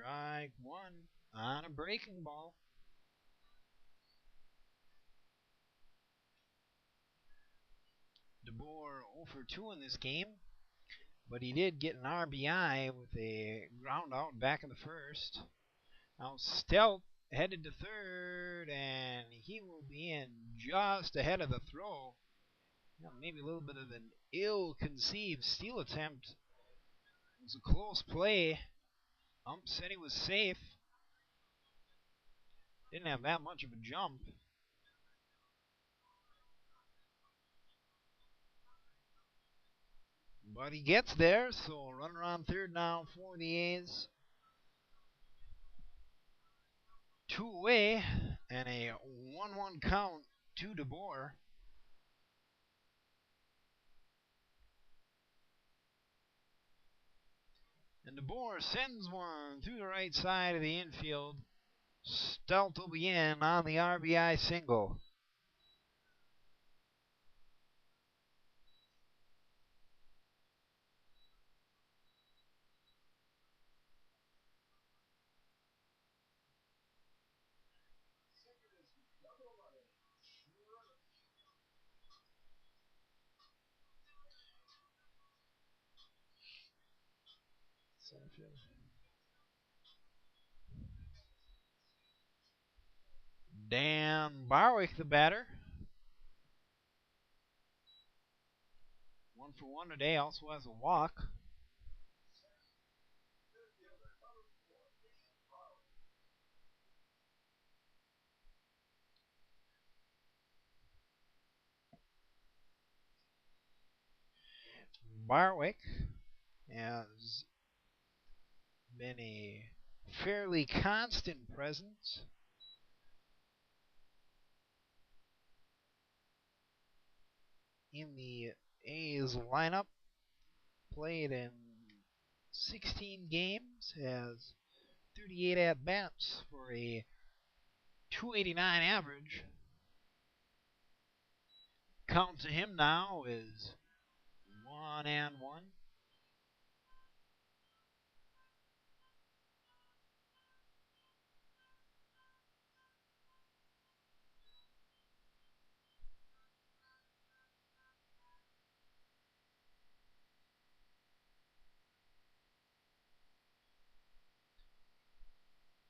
S1: Strike one on a breaking ball. DeBoer 0 for 2 in this game, but he did get an RBI with a ground out back in the first. Now Stelt headed to third, and he will be in just ahead of the throw. Maybe a little bit of an ill-conceived steal attempt. It was a close play. Ump said he was safe. Didn't have that much of a jump. But he gets there, so runner on third now for the A's. 2 away, and a 1-1 count to DeBoer. And DeBoer sends one through the right side of the infield. Stelt will be in on the RBI single. Dan Barwick, the batter. 1 for 1 today, also has a walk. Barwick has been a fairly constant presence in the A's lineup. Played in 16 games, has 38 at-bats for a 289 average. Count to him now is 1-1.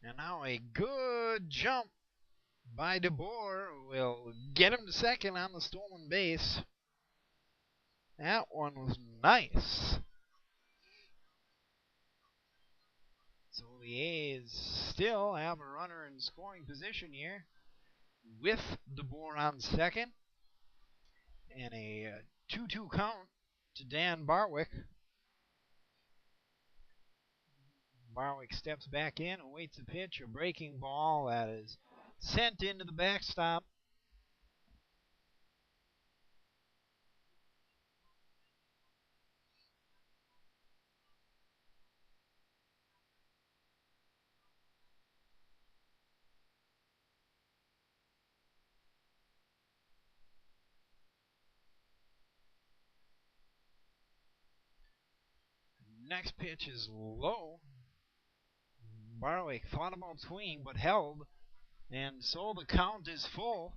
S1: And now a good jump by DeBoer will get him to second on the stolen base. That one was nice. So the A's still have a runner in scoring position here with DeBoer on second. And a 2-2 count to Dan Barwick. Barwick steps back in, awaits a pitch, a breaking ball that is sent into the backstop. Next pitch is low. Barwick thought about swinging but held, and so the count is full.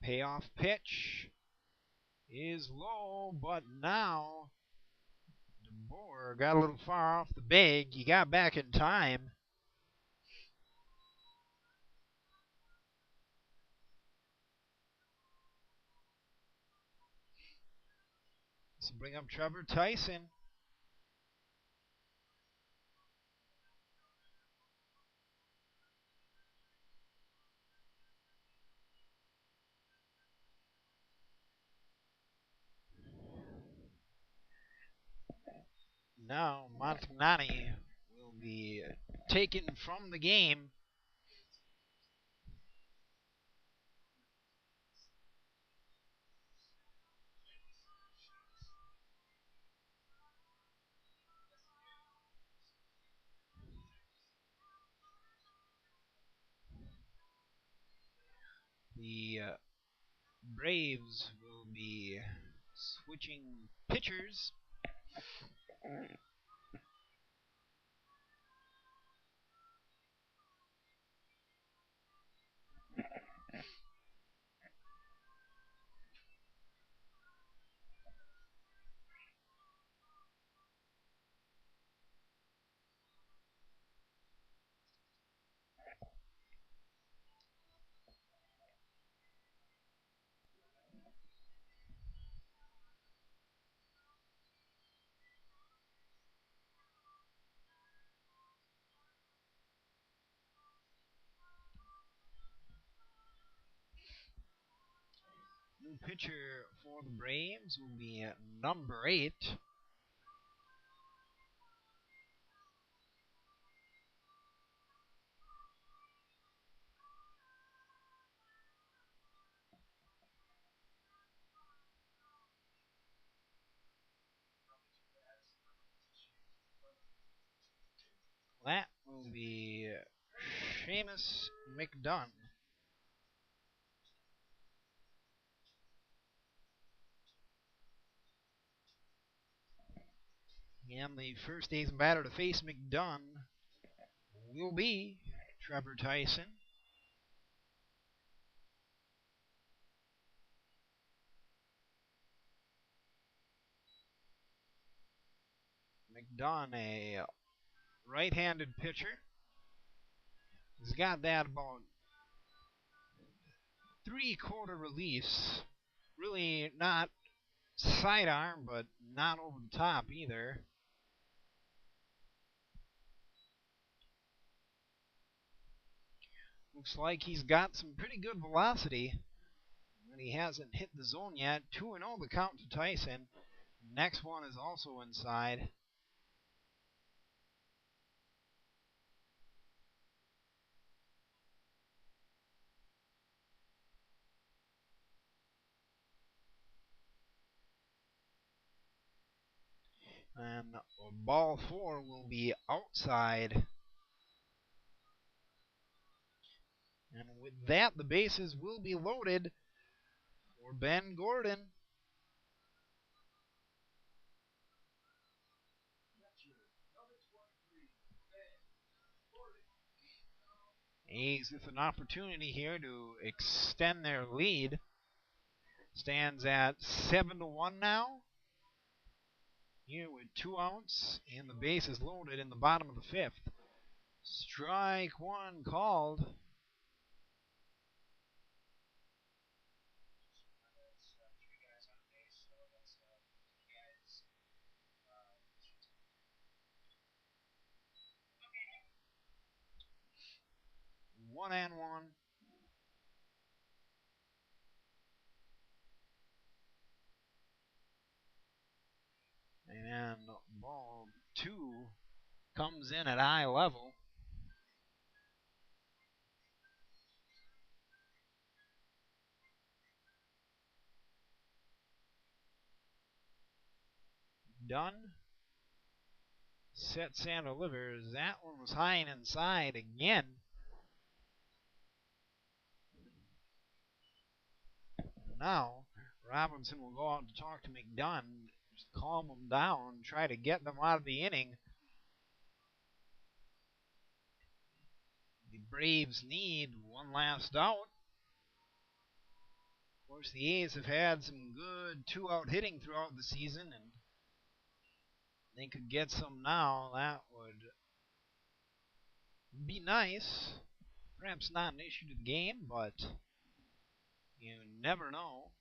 S1: Payoff pitch is low, but now DeBoer got a little far off the bag. He got back in time. So bring up Trevor Tyson. Now Montagnani will be taken from the game. The Braves will be switching pitchers. New pitcher for the Braves will be number 8. That will be Seamus McDunn. And the first ace batter to face McDunn will be Trevor Tyson. McDunn, a right-handed pitcher. He's got that about three-quarter release. Really not sidearm, but not over the top either. Looks like he's got some pretty good velocity, but he hasn't hit the zone yet. 2-0 the count to Tyson. Next one is also inside. And ball 4 will be outside. And with that, the bases will be loaded for Ben Gordon. A's with an opportunity here to extend their lead. Stands at 7-1 now. Here with 2 outs and the bases loaded in the bottom of the 5th. Strike 1 called. One and one. And ball 2 comes in at eye level. Done. Sets and delivers. That one was high and inside again. Now, Robinson will go out to talk to McDunn, just calm them down, try to get them out of the inning. The Braves need one last out. Of course, the A's have had some good 2-out hitting throughout the season, and they could get some now. That would be nice. Perhaps not an issue to the game, but you never know.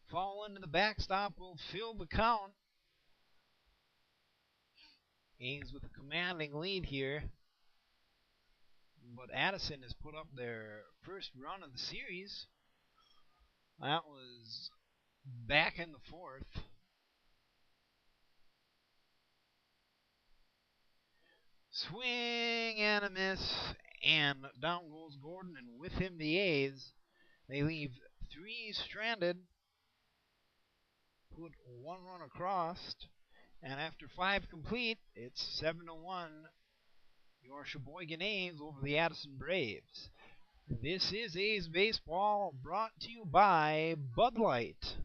S1: Fall into the backstop will fill the count. A's with a commanding lead here. But Addison has put up their first run of the series. That was back in the 4th. Swing and a miss. And down goes Gordon, and with him the A's. They leave 3 stranded. Put 1 run across. And after 5 complete, it's 7-1. Your Sheboygan A's over the Addison Braves. This is A's Baseball brought to you by Bud Light.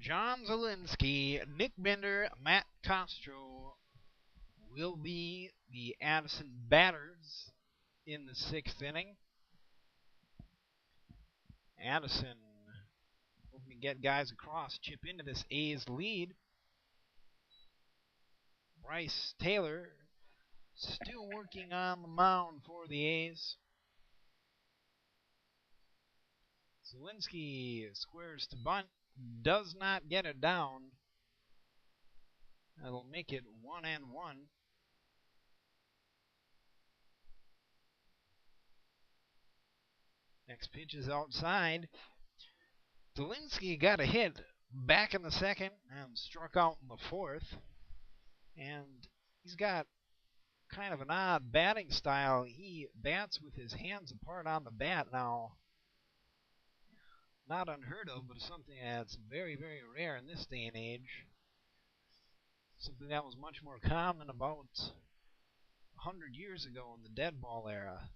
S1: John Zielinski, Nick Bender, Matt Castro will be the Addison batters in the sixth inning. Addison hoping to get guys across, chip into this A's lead. Bryce Taylor still working on the mound for the A's. Zielinski squares to bunt, does not get it down. That'll make it 1-1. Next pitch is outside. Zielinski got a hit back in the second and struck out in the fourth. And he's got kind of an odd batting style. He bats with his hands apart on the bat now. Not unheard of, but something that's very, very rare in this day and age. Something that was much more common about 100 years ago in the dead ball era.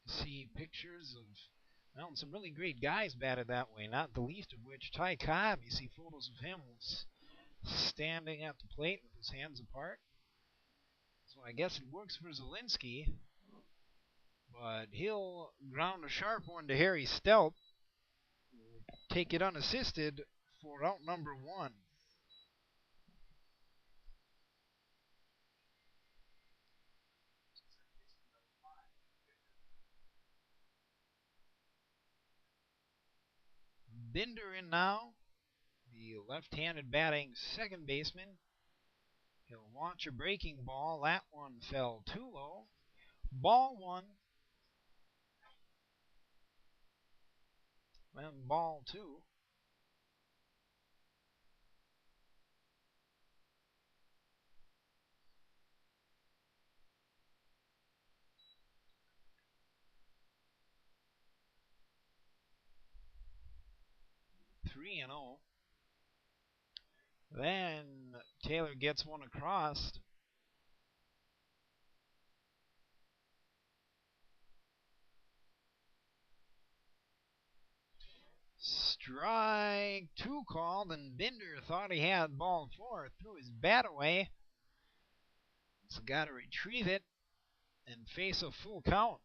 S1: See pictures of, well, some really great guys batted that way, not the least of which Ty Cobb. You see photos of him standing at the plate with his hands apart. So I guess it works for Zielinski, but he'll ground a sharp one to Harry Stelp. Take it unassisted for out number one. Bender in now, the left-handed batting second baseman. He'll launch a breaking ball. That one fell too low. Ball one. Then ball two. Three and 0. Then Taylor gets one across. Strike two called, and Bender thought he had ball four. Threw his bat away. So got to retrieve it and face a full count.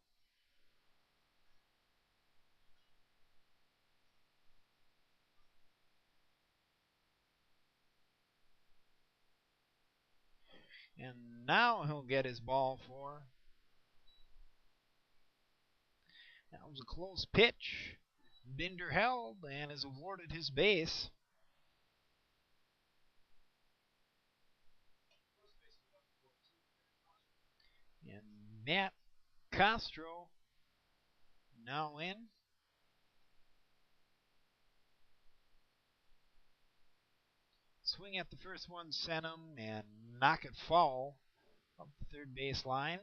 S1: And now he'll get his ball four. That was a close pitch. Bender held and is awarded his base. And Matt Castro now in. swing at the first one, send him, and knock it foul up the third base line.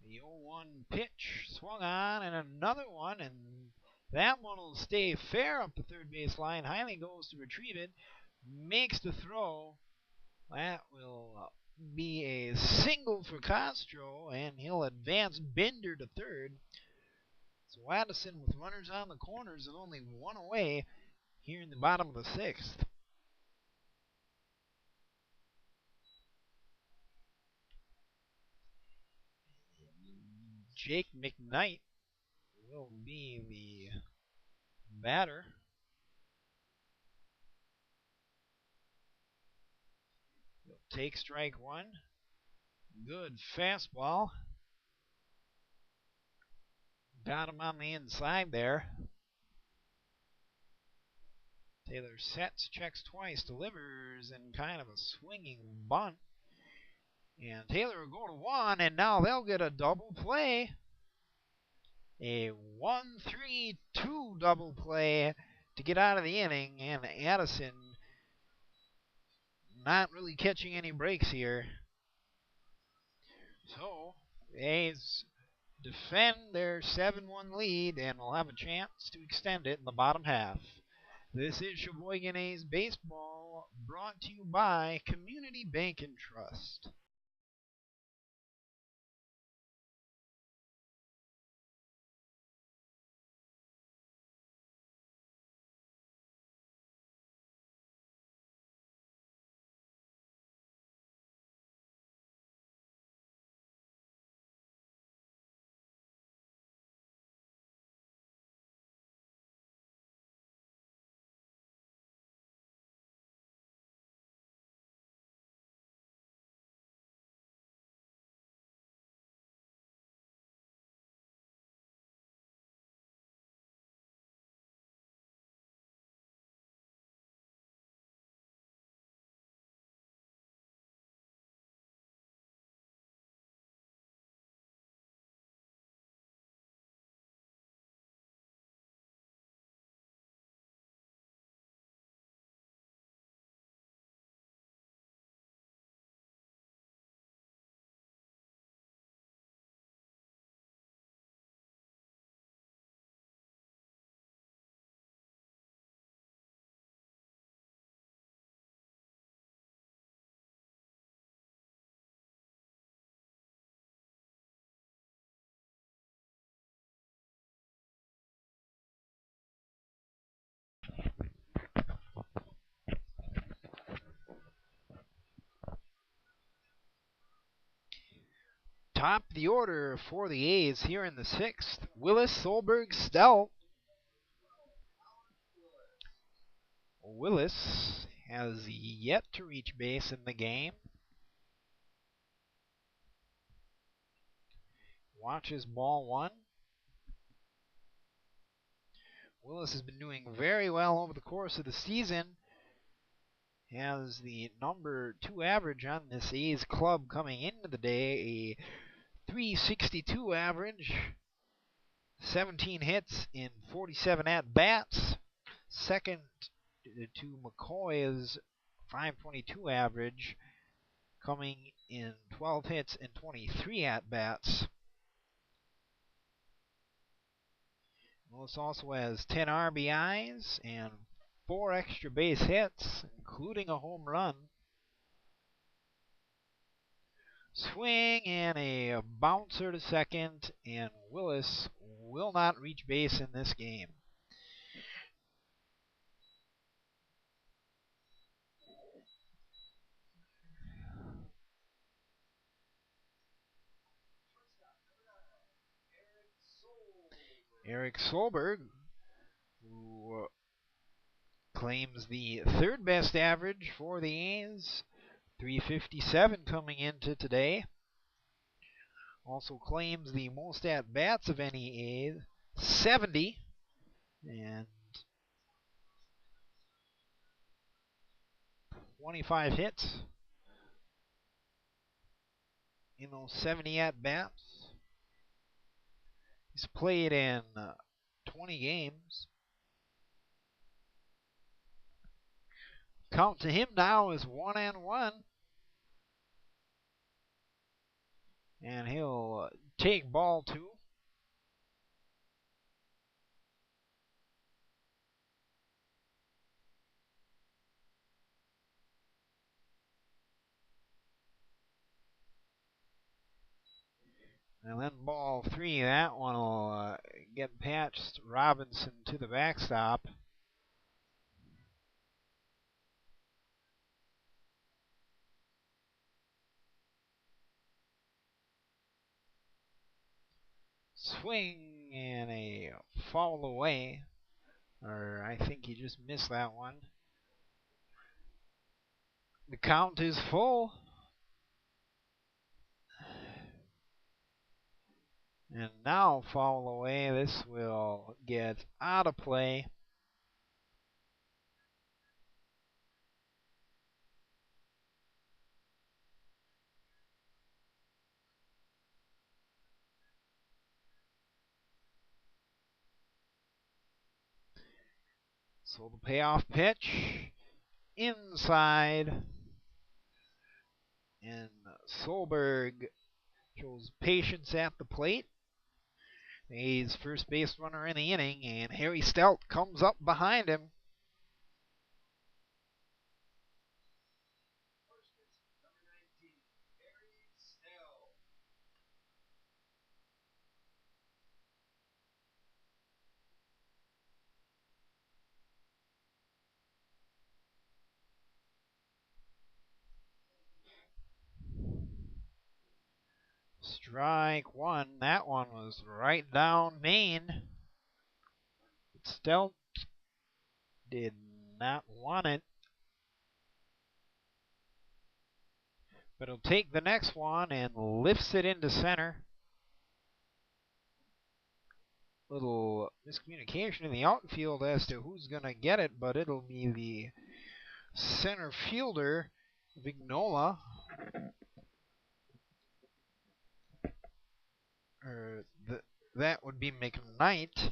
S1: The 0-1 pitch swung on, and another one, and that one will stay fair up the third base line. Hiley goes to retrieve it, makes the throw. That will be a single for Castro, and he'll advance Bender to third. So Addison, with runners on the corners, of only one away here in the bottom of the sixth. Jake McKnight will be the batter. He'll take strike one. Good fastball. Got him on the inside there. Taylor sets, checks twice, delivers, and kind of a swinging bunt. And Taylor will go to one, and now they'll get a double play. A 1-3-2 double play to get out of the inning, and Addison not really catching any breaks here. So, the A's defend their 7-1 lead and will have a chance to extend it in the bottom half. This is Sheboygan A's baseball, brought to you by Community Bank and Trust. Top of the order for the A's here in the sixth. Willis, Solberg, Stout. Willis has yet to reach base in the game. Watches ball one. Willis has been doing very well over the course of the season. Has the number 2 average on this A's club coming into the day, a .362 average, 17 hits in 47 at-bats. Second to McCoy's .522 average, coming in 12 hits and 23 at-bats. Willis also has 10 RBIs and 4 extra base hits, including a home run. Swing and a bouncer to second, and Willis will not reach base in this game. Eric Solberg, who claims the third best average for the A's, .357 coming into today. Also claims the most at-bats of any A, 70. And 25 hits in those 70 at-bats. He's played in 20 games. Count to him now is 1-1. And he'll take ball 2. And then ball 3, that one will get patched Robinson to the backstop. Swing and a foul away. Or I think he just missed that one. The count is full. And now foul away. This will get out of play. So the payoff pitch inside. And Solberg shows patience at the plate. He's first base runner in the inning, and Harry Stout comes up behind him. Strike 1. That one was right down Maine. Stout did not want it. But he'll take the next one and lifts it into center. Little miscommunication in the outfield as to who's going to get it, but it'll be the center fielder, Vignola. That would be McKnight.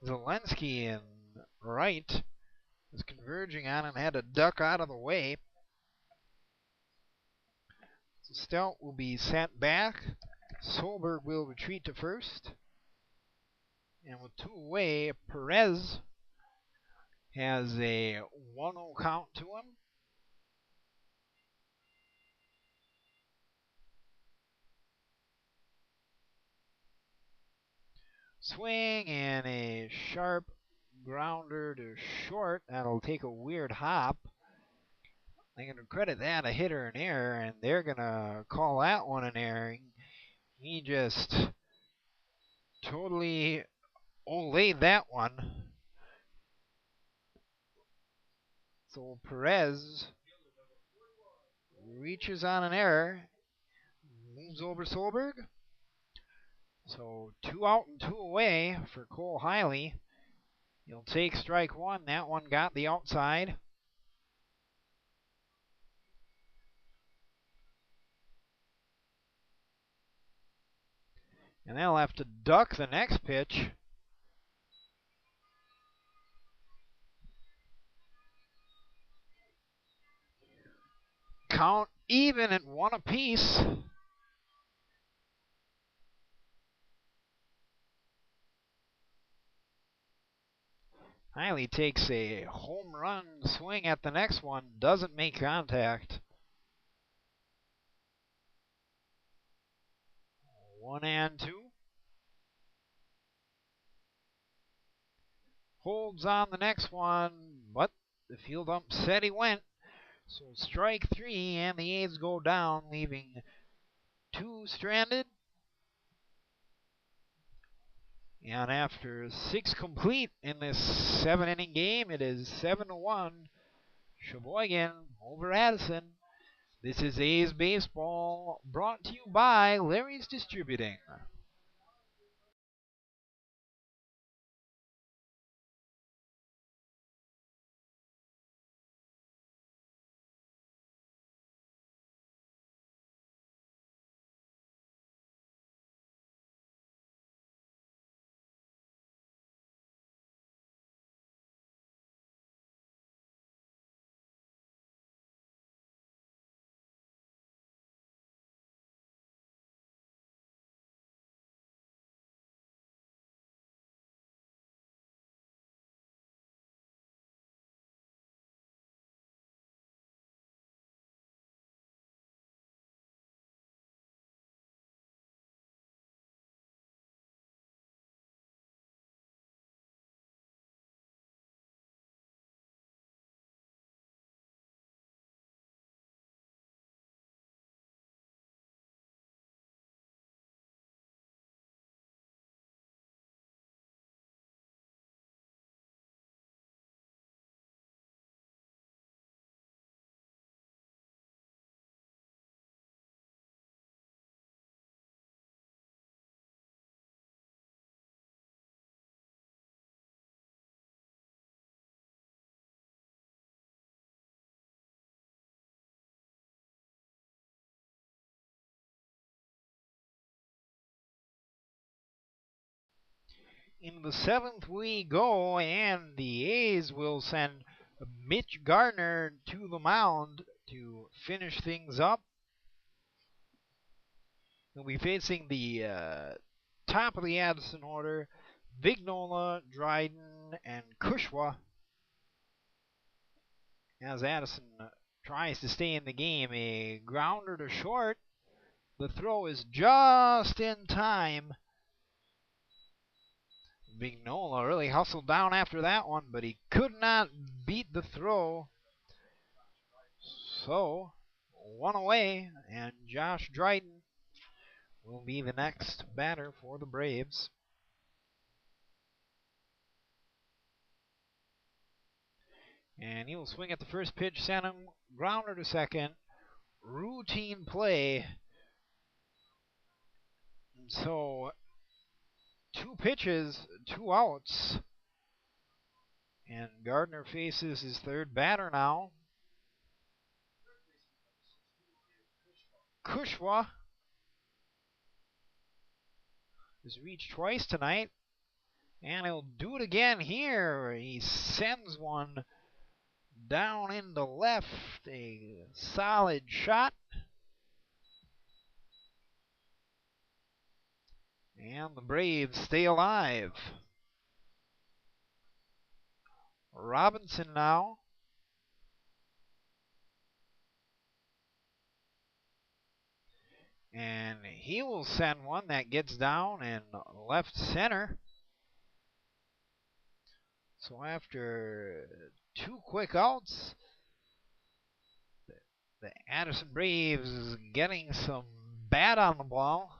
S1: Zelensky and Wright was converging on him, had to duck out of the way. So Stout will be sent back. Solberg will retreat to first. And with 2 away, Perez has a 1-0 count to him. Swing and a sharp grounder to short. That'll take a weird hop. I'm going to credit that a hit or an error, and they're going to call that one an error. He just totally olayed that one. So Perez reaches on an error, moves over Solberg. So 2 out and 2 away for Cole Hiley. He'll take strike 1. That one got the outside. And they'll have to duck the next pitch. Count even at 1 apiece. Hiley takes a home run swing at the next one, doesn't make contact. 1-2. Holds on the next one, but the field ump said he went. So strike 3, and the A's go down, leaving 2 stranded. And after 6 complete in this 7-inning game, it is 7-1. Sheboygan over Addison. This is A's Baseball, brought to you by Larry's Distributing. In the seventh we go, and the A's will send Mitch Gardner to the mound to finish things up. He'll be facing the top of the Addison order, Vignola, Dryden, and Kushwa. As Addison tries to stay in the game, a grounder to short. The throw is just in time. Vignola really hustled down after that one, but he could not beat the throw. So, one away, and Josh Dryden will be the next batter for the Braves. And he will swing at the first pitch, send him, grounder to second. Routine play. So, 2 pitches, 2 outs. And Gardner faces his third batter now. Kushwa has reached twice tonight. And he'll do it again here. He sends one down into left. A solid shot. And the Braves stay alive. Robinson now. And he will send one that gets down in left center. So after 2 quick outs, the Addison Braves is getting some bat on the ball.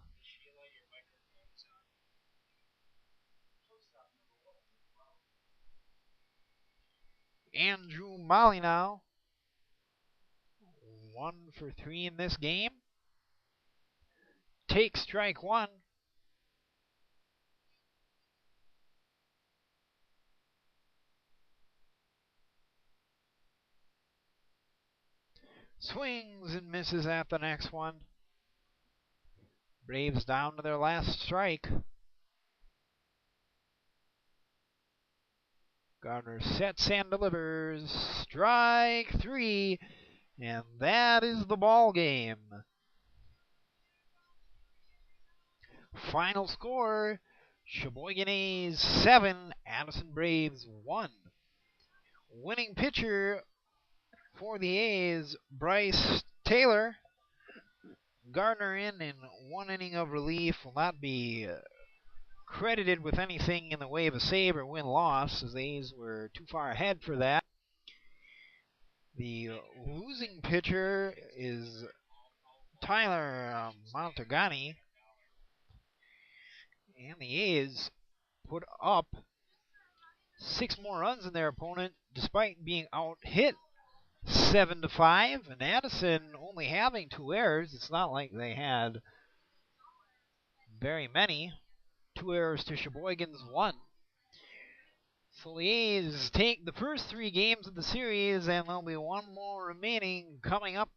S1: Andrew Molly now. 1 for 3 in this game. Take strike 1. Swings and misses at the next one. Braves down to their last strike. Gardner sets and delivers. Strike 3. And that is the ball game. Final score, Sheboygan A's 7, Addison Braves 1. Winning pitcher for the A's, Bryce Taylor. Gardner in 1 inning of relief, will not be credited with anything in the way of a save or win-loss, as the A's were too far ahead for that. The losing pitcher is Tyler Montagani. And the A's put up 6 more runs than their opponent, despite being out-hit 7-5. And Addison only having 2 errors. It's not like they had very many. 2 errors to Sheboygan's 1. So the A's take the first 3 games of the series, and there'll be 1 more remaining coming up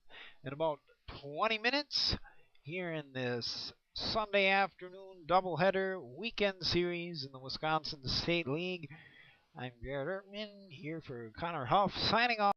S1: in about 20 minutes here in this Sunday afternoon doubleheader weekend series in the Wisconsin State League. I'm Jared Ertman here for Connor Huff, signing off.